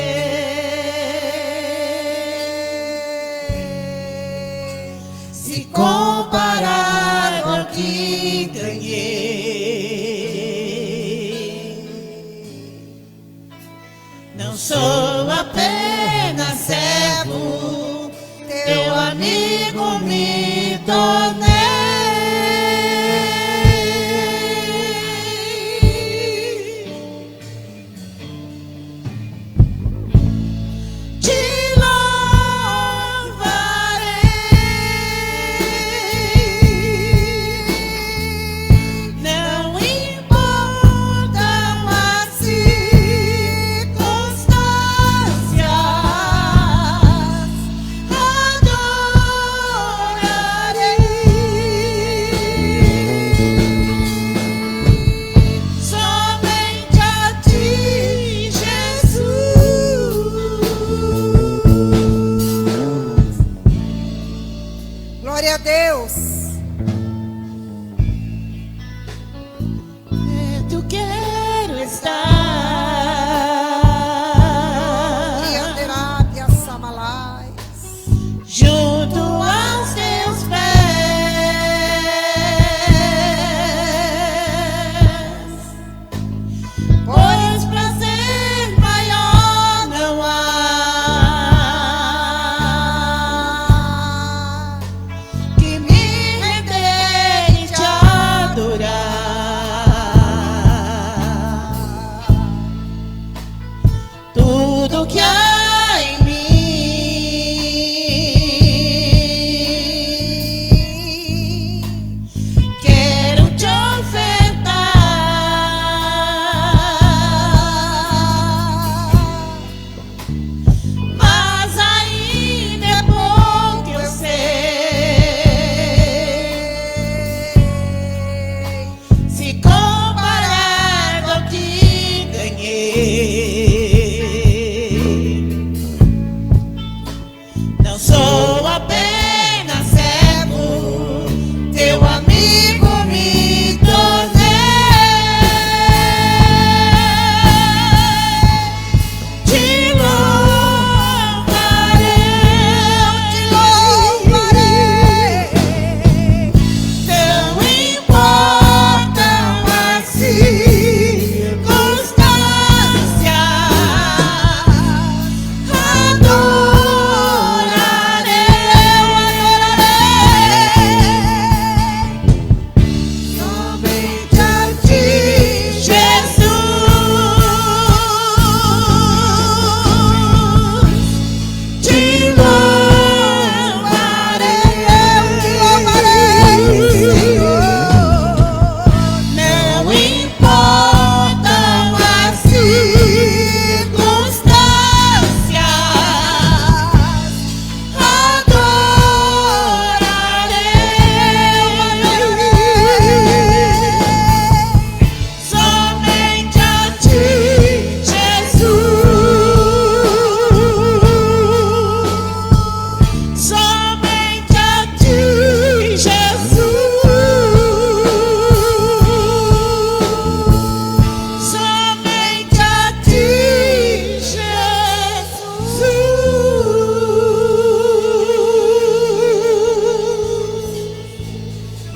se comparar com o que ganhei. Não sou apenas servo, teu amigo me tornei. Te louvarei, não importam as circunstâncias, adorarei somente a ti, Jesus. Glória a Deus. Perto quero estar, Yanderabia Samalai. junto aos teus pés, pois prazer maior não há que me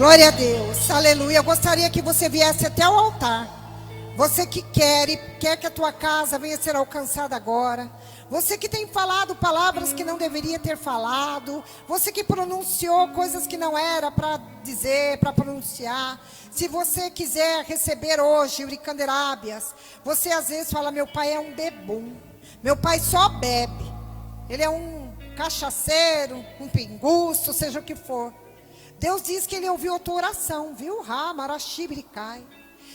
Glória a Deus, aleluia. Eu gostaria que você viesse até o altar. Você que quer e quer que a tua casa venha ser alcançada agora. Você que tem falado palavras que não deveria ter falado. Você que pronunciou coisas que não era para dizer, para pronunciar. Se você quiser receber hoje uricanderábias, você às vezes fala, meu pai é um bebum. Meu pai só bebe. Ele é um cachaceiro, um pinguço, seja o que for. Deus diz que Ele ouviu a tua oração, viu? Ramarachibiricai.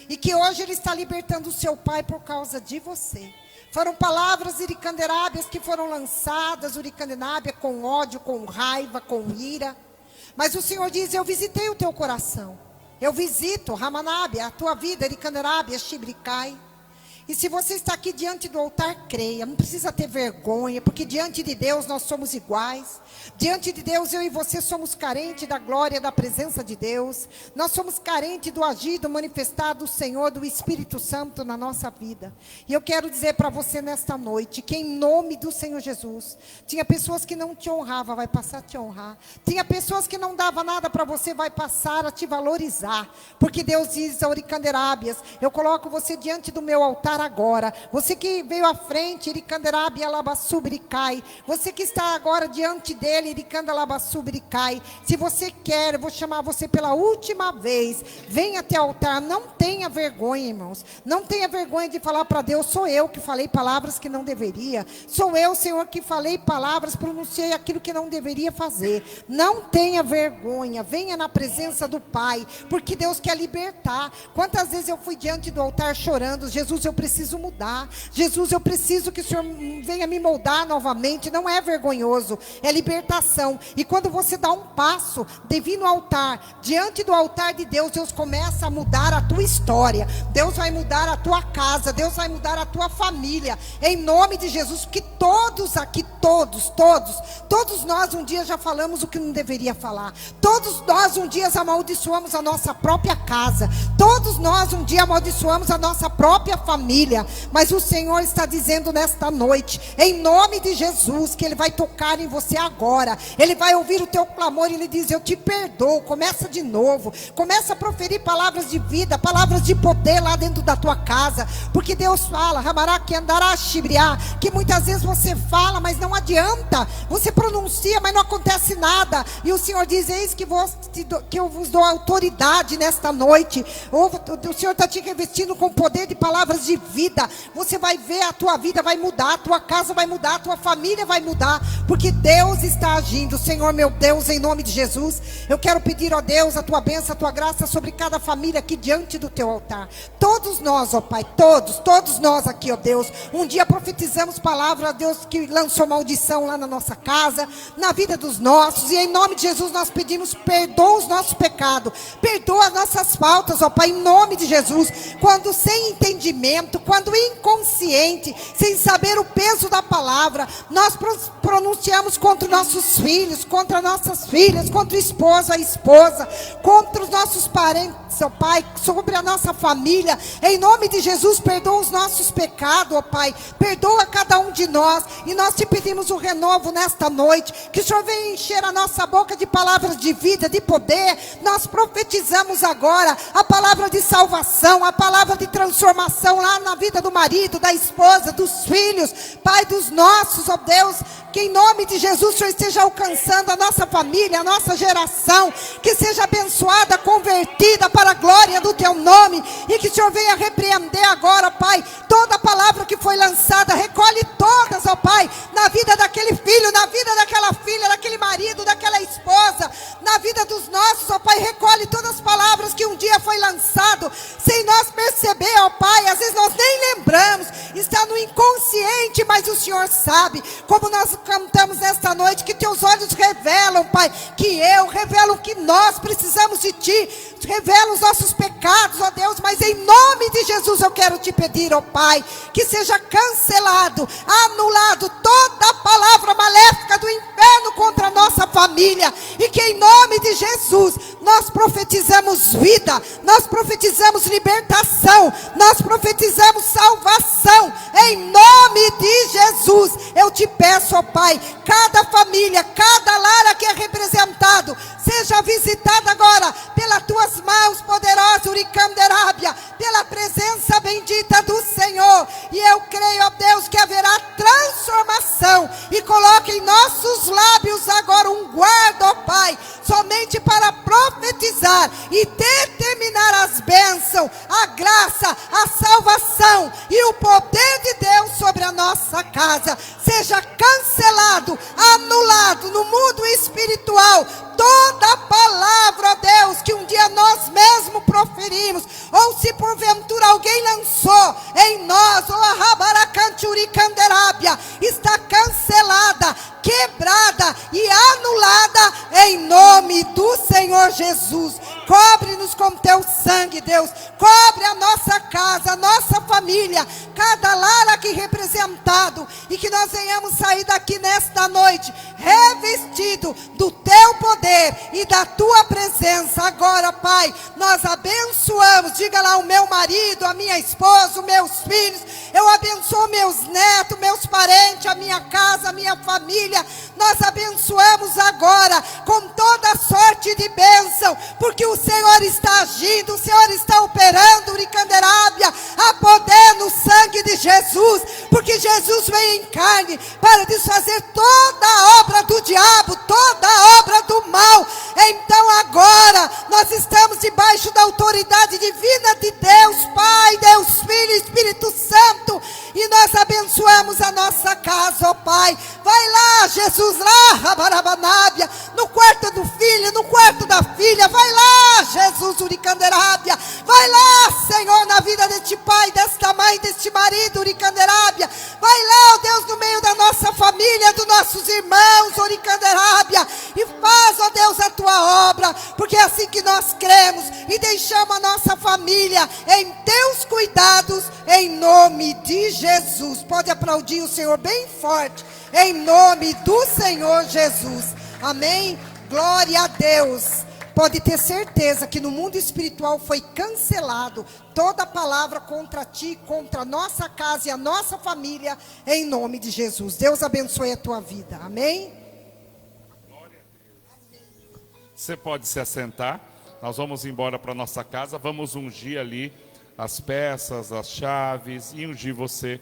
E que hoje Ele está libertando o seu pai por causa de você. Foram palavras uricanderábias que foram lançadas, uricanderábia com ódio, com raiva, com ira. Mas o Senhor diz, eu visitei o teu coração. Eu visito, Ramanábia, a tua vida, uricanderábia, Shibricai. E se você está aqui diante do altar, creia, não precisa ter vergonha, porque diante de Deus nós somos iguais. Diante de Deus eu e você somos carentes da glória, da presença de Deus. Nós somos carentes do agir, do manifestar do Senhor, do Espírito Santo na nossa vida. E eu quero dizer para você nesta noite, que em nome do Senhor Jesus, tinha pessoas que não te honravam, vai passar a te honrar. Tinha pessoas que não davam nada para você, vai passar a te valorizar. Porque Deus diz a uricanderábias, eu coloco você diante do meu altar agora. Você que veio à frente, uricanderábia labassubiricai. Você que está agora diante dele, uricandelábassubiricai. Se você quer, eu vou chamar você pela última vez. Venha até o altar, não tenha vergonha, irmãos. Não tenha vergonha de falar para Deus, sou eu que falei palavras que não deveria. Sou eu, Senhor, que falei palavras, pronunciei aquilo que não deveria fazer. Não tenha vergonha, venha na presença do Pai, porque Deus quer libertar. Quantas vezes eu fui diante do altar chorando, Jesus, eu preciso mudar. Jesus, eu preciso que o Senhor venha me moldar novamente. Não é vergonhoso, é libertação. E quando você dá um passo, vir no altar, diante do altar de Deus, Deus começa a mudar a tua história. Deus vai mudar a tua casa, Deus vai mudar a tua família. Em nome de Jesus, que todos aqui, todos nós um dia já falamos o que não deveria falar. Todos nós um dia amaldiçoamos a nossa própria casa. Todos nós um dia amaldiçoamos a nossa própria família. Mas o Senhor está dizendo nesta noite, em nome de Jesus, que Ele vai tocar em você agora. Ele vai ouvir o teu clamor e Ele diz, eu te perdoo. Começa de novo. Começa a proferir palavras de vida, palavras de poder lá dentro da tua casa. Porque Deus fala, que muitas vezes você fala, mas não adianta. Você pronuncia, mas não acontece nada. E o Senhor diz, eis que eu vos dou autoridade nesta noite. O Senhor está te revestindo com poder de palavras de vida. Você vai ver, a tua vida vai mudar, a tua casa vai mudar, a tua família vai mudar, porque Deus está agindo. Senhor meu Deus, em nome de Jesus, eu quero pedir, ó Deus, a tua bênção, a tua graça sobre cada família aqui diante do teu altar. Todos nós, ó Pai, todos nós aqui, ó Deus, um dia profetizamos palavra, ó Deus, que lançou maldição lá na nossa casa, na vida dos nossos, e em nome de Jesus nós pedimos, perdoa os nossos pecados, perdoa as nossas faltas, ó Pai, em nome de Jesus. Quando sem entendimento, quando inconsciente, sem saber o peso da palavra, nós pronunciamos contra nossos filhos, contra nossas filhas, contra o esposo, a esposa, contra os nossos parentes, ó Pai, sobre a nossa família. Em nome de Jesus, perdoa os nossos pecados, ó Pai, perdoa cada um de nós, e nós te pedimos um renovo nesta noite, que o Senhor venha encher a nossa boca de palavras de vida, de poder. Nós profetizamos agora a palavra de salvação, a palavra de transformação lá na vida do marido, da esposa, dos filhos, Pai, dos nossos, ó Deus, que em nome de Jesus o Senhor esteja alcançando a nossa família, a nossa geração, que seja abençoada, convertida para a glória do teu nome, e que o Senhor venha repreender agora, Pai, toda palavra que foi lançada, recolhe todas, ó Pai, na vida daquele filho, na vida daquela filha, daquele marido, daquela esposa, na vida dos nossos, ó Pai, recolhe todas as palavras que um dia foi lançado, sem nós perceber, ó Pai, às vezes nós nem lembramos, está no inconsciente, mas o Senhor sabe, como nós cantamos nesta noite, que teus olhos revelam, Pai, que revelo que nós precisamos de Ti, revela os nossos pecados, ó Deus, mas em nome de Jesus eu quero te pedir, ó Pai, que seja cancelado, anulado toda a palavra maléfica do inferno contra a nossa família, e que em nome de Jesus nós profetizamos vida, nós profetizamos libertação, nós profetizamos salvação, em nome de Jesus. Eu te peço, ó Pai, cada família, cada lar aqui é representado, seja visitada agora pela autorizar e determinar as bênçãos, a graça, a salvação e o poder de Deus sobre a nossa casa. Seja cancelado, anulado no mundo espiritual toda palavra, ó Deus, que um dia nós mesmos proferimos, ou se porventura alguém lançou em nós, ou a Rabaracanturi Canderábia, está cancelada, quebrada e anulada em nome do Senhor Jesus. Cobre-nos com teu sangue, Deus. Cobre a nossa casa, a nossa família, cada lar aqui representado, e que nós venhamos sair daqui nesta noite revestido do teu poder e da tua presença. Agora, Pai, nós abençoamos, diga lá, o meu marido, a minha esposa, os meus filhos, eu abençoo meus netos, meus parentes, a minha casa, a minha família. Nós abençoamos agora com toda sorte de bênção, porque o Senhor está agindo, o Senhor está operando, Uricanderábia, a poder no sangue de Jesus, porque Jesus veio em carne para desfazer toda a obra do diabo, toda a obra do mal. Então agora nós estamos debaixo da autoridade divina de Deus Pai, Deus Filho e Espírito Santo, e nós abençoamos a nossa casa, ó Pai. Vai lá, Jesus, lá, Rabarabanábia, no quarto do filho, no quarto da filha. Vai lá, Jesus, Uricanderábia. Vai lá, Senhor, na vida deste pai, desta mãe, deste marido, Uricanderábia. Vai lá, ó Deus, no meio da nossa família, dos nossos irmãos, Uricanderábia, e faz, ó Deus, a tua obra, porque é assim que nós cremos e deixamos a nossa família em teus cuidados, em nome de Jesus. Pode aplaudir o Senhor bem forte, em nome do Senhor Jesus. Amém? Glória a Deus. Pode ter certeza que no mundo espiritual foi cancelado toda palavra contra ti, contra a nossa casa e a nossa família, em nome de Jesus. Deus abençoe a tua vida. Amém? Glória a Deus. Você pode se assentar. Nós vamos embora para nossa casa. Vamos ungir ali as peças, as chaves, e ungir você,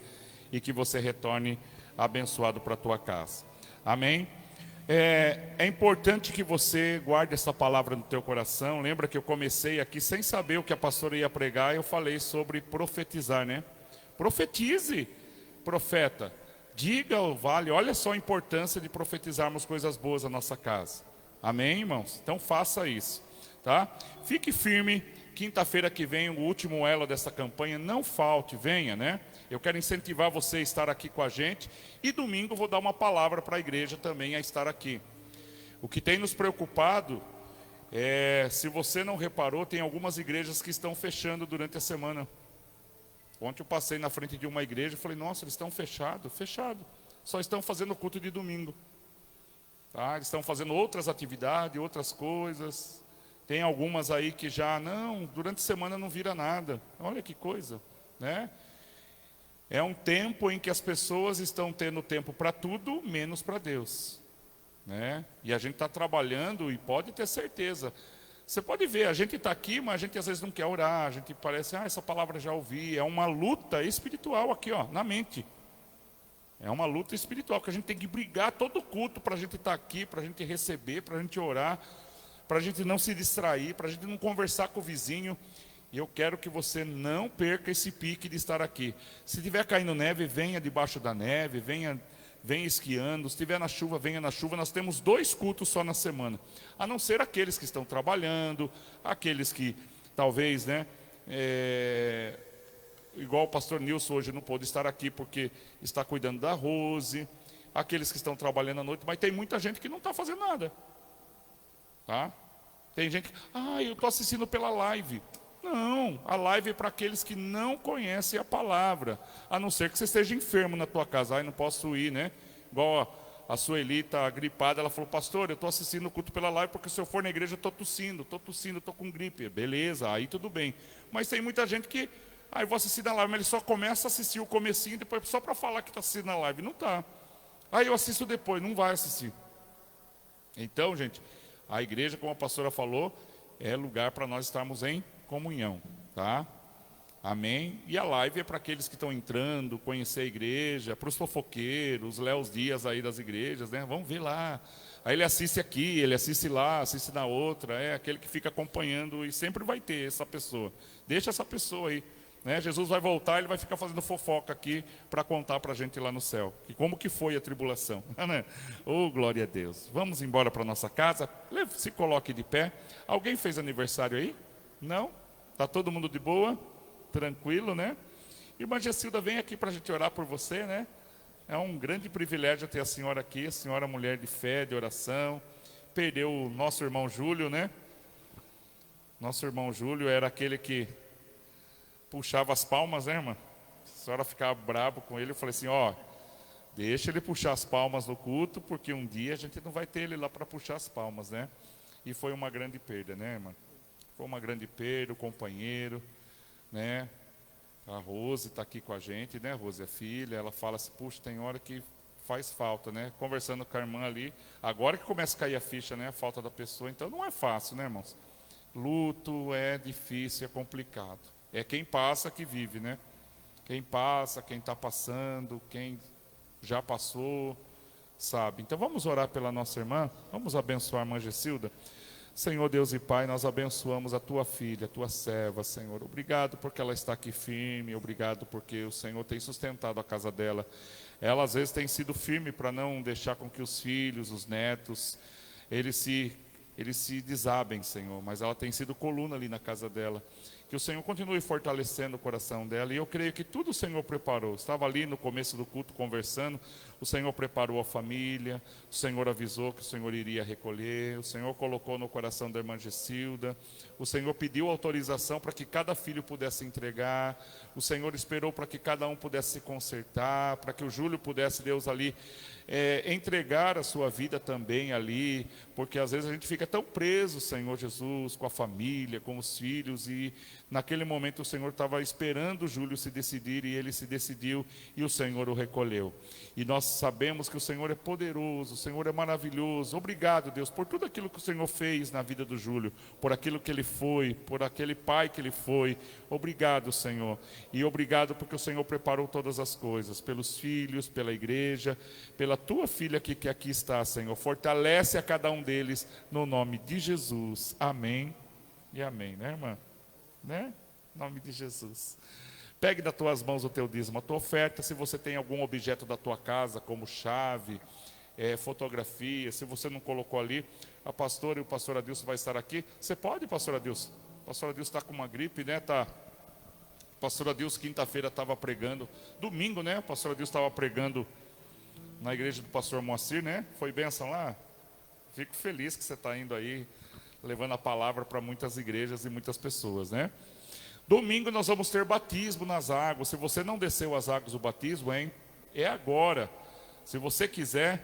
e que você retorne abençoado para a tua casa. Amém? É importante que você guarde essa palavra no teu coração. Lembra que eu comecei aqui sem saber o que a pastora ia pregar. Eu falei sobre profetizar, né? Profetize, profeta. Diga ao vale. Olha só a importância de profetizarmos coisas boas na nossa casa. Amém, irmãos? Então faça isso, tá? Fique firme. Quinta-feira que vem, o último elo dessa campanha. Não falte, venha, né? Eu quero incentivar você a estar aqui com a gente. E domingo vou dar uma palavra para a igreja também a estar aqui. O que tem nos preocupado é, se você não reparou, tem algumas igrejas que estão fechando durante a semana. Ontem eu passei na frente de uma igreja e falei, nossa, eles estão fechados. Só estão fazendo culto de domingo. Tá? Eles estão fazendo outras atividades, outras coisas. Tem algumas aí que já, não, durante a semana não vira nada. Olha que coisa, né? É um tempo em que as pessoas estão tendo tempo para tudo, menos para Deus, né? E a gente está trabalhando, e pode ter certeza. Você pode ver, a gente está aqui, mas a gente às vezes não quer orar. A gente parece, essa palavra já ouvi. É uma luta espiritual aqui, ó, na mente. É uma luta espiritual, que a gente tem que brigar todo culto para a gente estar aqui, para a gente receber, para a gente orar, para a gente não se distrair, para a gente não conversar com o vizinho. E eu quero que você não perca esse pique de estar aqui. Se estiver caindo neve, venha debaixo da neve, venha esquiando. Se estiver na chuva, venha na chuva. Nós temos 2 cultos só na semana. A não ser aqueles que estão trabalhando, aqueles que talvez, né, igual o pastor Nilson hoje não pôde estar aqui porque está cuidando da Rose. Aqueles que estão trabalhando à noite, mas tem muita gente que não está fazendo nada. Tá? Tem gente que, eu estou assistindo pela live. Não, a live é para aqueles que não conhecem a palavra. A não ser que você esteja enfermo na tua casa. Não posso ir, né? Igual a Sueli está gripada, ela falou, pastor, eu estou assistindo o culto pela live porque se eu for na igreja eu estou tossindo, estou com gripe. Beleza, aí tudo bem. Mas tem muita gente que, eu vou assistir na live, mas ele só começa a assistir o comecinho, depois só para falar que está assistindo na live. Não está. Eu assisto depois, não vai assistir. Então, gente, a igreja, como a pastora falou, é lugar para nós estarmos em comunhão, tá? Amém? E a live é para aqueles que estão entrando, conhecer a igreja, para os fofoqueiros, Léo Dias aí das igrejas, né? Vamos ver lá. Aí ele assiste aqui, ele assiste lá, assiste na outra. É aquele que fica acompanhando e sempre vai ter essa pessoa. Deixa essa pessoa aí. Né? Jesus vai voltar, ele vai ficar fazendo fofoca aqui para contar para a gente lá no céu. E como que foi a tribulação. Né? Oh, glória a Deus. Vamos embora para nossa casa. Se coloque de pé. Alguém fez aniversário aí? Não? Está todo mundo de boa? Tranquilo, né? Irmã Gessilda, vem aqui para a gente orar por você, né? É um grande privilégio ter a senhora aqui, a senhora mulher de fé, de oração. Perdeu o nosso irmão Júlio, né? Nosso irmão Júlio era aquele que puxava as palmas, né, irmã? A senhora ficava bravo com ele, eu falei assim, ó, deixa ele puxar as palmas no culto, porque um dia a gente não vai ter ele lá para puxar as palmas, né? E foi uma grande perda, né, irmã? Foi uma grande perda, o companheiro, né? A Rose está aqui com a gente, né? Rose é filha, ela fala assim, puxa, tem hora que faz falta, né? Conversando com a irmã ali, agora que começa a cair a ficha, né? A falta da pessoa, então não é fácil, né, irmãos? Luto é difícil, é complicado. É quem passa que vive, né? Quem passa, quem está passando, quem já passou, sabe? Então vamos orar pela nossa irmã, vamos abençoar a irmã Gessilda. Senhor Deus e Pai, nós abençoamos a tua filha, a tua serva, Senhor. Obrigado porque ela está aqui firme, obrigado porque o Senhor tem sustentado a casa dela. Ela às vezes tem sido firme para não deixar com que os filhos, os netos, eles se desabem, Senhor, mas ela tem sido coluna ali na casa dela. Que o Senhor continue fortalecendo o coração dela. E eu creio que tudo o Senhor preparou. Estava ali no começo do culto conversando. O Senhor preparou a família. O Senhor avisou que o Senhor iria recolher. O Senhor colocou no coração da irmã Gessilda. O Senhor pediu autorização para que cada filho pudesse entregar. O Senhor esperou para que cada um pudesse se consertar. Para que o Júlio pudesse, Deus, ali entregar a sua vida também ali, porque às vezes a gente fica tão preso, Senhor Jesus, com a família, com os filhos, e naquele momento o Senhor estava esperando o Júlio se decidir, e ele se decidiu, e o Senhor o recolheu. E nós sabemos que o Senhor é poderoso, o Senhor é maravilhoso. Obrigado, Deus, por tudo aquilo que o Senhor fez na vida do Júlio, por aquilo que ele foi, por aquele pai que ele foi. Obrigado, Senhor, e obrigado porque o Senhor preparou todas as coisas, pelos filhos, pela igreja, pela tua filha que aqui está, Senhor. Fortalece a cada um deles no nome de Jesus. Amém e amém, né, irmã? Né? Em nome de Jesus. Pegue das tuas mãos o teu dízimo, a tua oferta. Se você tem algum objeto da tua casa, como chave, fotografia, se você não colocou ali, a pastora e o pastor Adilson vai estar aqui. Você pode, pastor Adilson? O pastor Adilson está com uma gripe, né? O pastor Adilson quinta-feira estava pregando, domingo, né? O pastor Adilson estava pregando na igreja do pastor Moacir, né? Foi bênção lá? Fico feliz que você está indo aí, levando a palavra para muitas igrejas e muitas pessoas, né? Domingo nós vamos ter batismo nas águas. Se você não desceu as águas do batismo, hein? É agora. Se você quiser,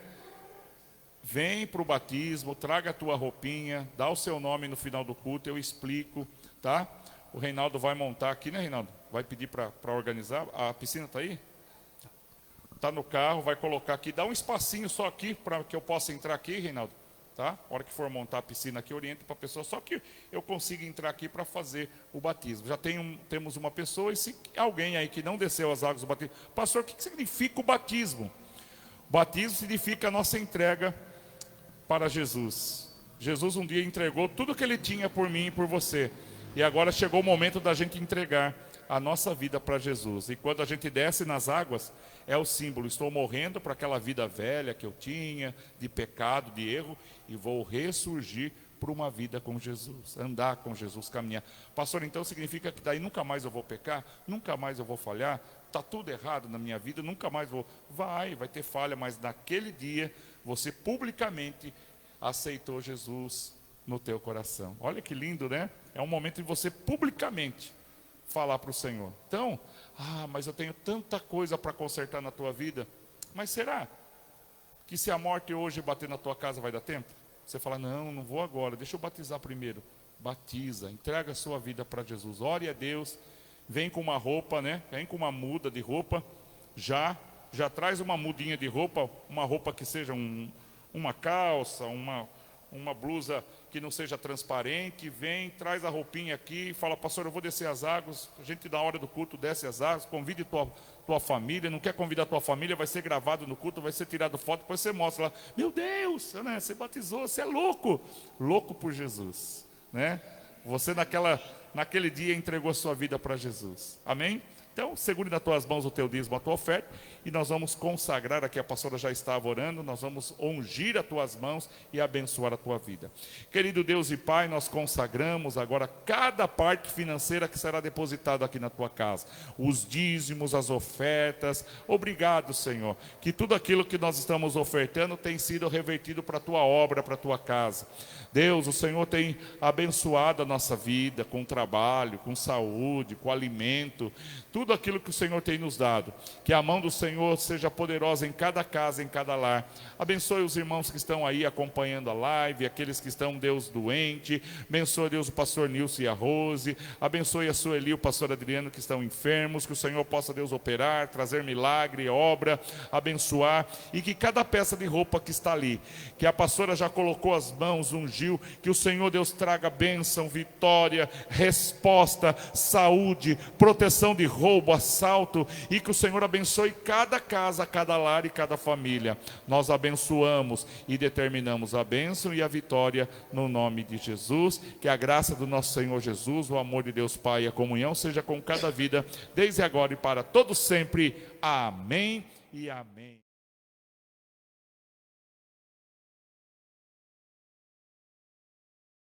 vem para o batismo, traga a tua roupinha, dá o seu nome no final do culto, eu explico, tá? O Reinaldo vai montar aqui, né, Reinaldo? Vai pedir para organizar. A piscina está aí? Está no carro, vai colocar aqui, dá um espacinho só aqui para que eu possa entrar aqui, Reinaldo, tá? A hora que for montar a piscina aqui, orienta para a pessoa, só que eu consiga entrar aqui para fazer o batismo. Já temos uma pessoa, e se alguém aí que não desceu as águas do batismo, pastor, o que significa o batismo? O batismo significa a nossa entrega para Jesus. Jesus um dia entregou tudo que ele tinha por mim e por você, e agora chegou o momento da gente entregar a nossa vida para Jesus. E quando a gente desce nas águas, é o símbolo, estou morrendo para aquela vida velha que eu tinha, de pecado, de erro, e vou ressurgir para uma vida com Jesus, andar com Jesus, caminhar. Pastor, então significa que daí nunca mais eu vou pecar, nunca mais eu vou falhar, está tudo errado na minha vida, nunca mais vou. Vai ter falha, mas naquele dia você publicamente aceitou Jesus no teu coração. Olha que lindo, né? É um momento de você publicamente falar para o Senhor. Então, mas eu tenho tanta coisa para consertar na tua vida. Mas será que se a morte hoje bater na tua casa vai dar tempo? Você fala, não vou agora, deixa eu batizar primeiro. Batiza, entrega a sua vida para Jesus. Ore a Deus, vem com uma roupa, né? Vem com uma muda de roupa, já traz uma mudinha de roupa, uma roupa que seja uma calça, uma blusa que não seja transparente, vem, traz a roupinha aqui, fala, pastor, eu vou descer as águas, a gente na hora do culto desce as águas, convide tua família, não quer convidar tua família, vai ser gravado no culto, vai ser tirado foto, depois você mostra lá, meu Deus, né, você batizou, você é louco por Jesus, né? Você naquele dia entregou a sua vida para Jesus, amém? Então, segure nas tuas mãos o teu dízimo, a tua oferta, e nós vamos consagrar, aqui a pastora já estava orando, nós vamos ungir as tuas mãos e abençoar a tua vida. Querido Deus e Pai, nós consagramos agora cada parte financeira que será depositada aqui na tua casa, os dízimos, as ofertas. Obrigado, Senhor, que tudo aquilo que nós estamos ofertando tem sido revertido para a tua obra, para a tua casa. Deus, o Senhor tem abençoado a nossa vida com trabalho, com saúde, com alimento, tudo aquilo que o Senhor tem nos dado. Que a mão do Senhor seja poderosa em cada casa, em cada lar. Abençoe os irmãos que estão aí acompanhando a live, aqueles que estão, Deus, doente. Abençoe, Deus, o pastor Nilson e a Rose. Abençoe a Sueli e o pastor Adriano que estão enfermos. Que o Senhor possa, Deus, operar, trazer milagre, obra, abençoar. E que cada peça de roupa que está ali, que a pastora já colocou as mãos, ungiu, que o Senhor, Deus, traga bênção, vitória, resposta, saúde, proteção de roubo, assalto, e que o Senhor abençoe cada casa, cada lar e cada família. Nós abençoamos e determinamos a bênção e a vitória no nome de Jesus. Que a graça do nosso Senhor Jesus, o amor de Deus Pai e a comunhão seja com cada vida, desde agora e para todos sempre. Amém e amém.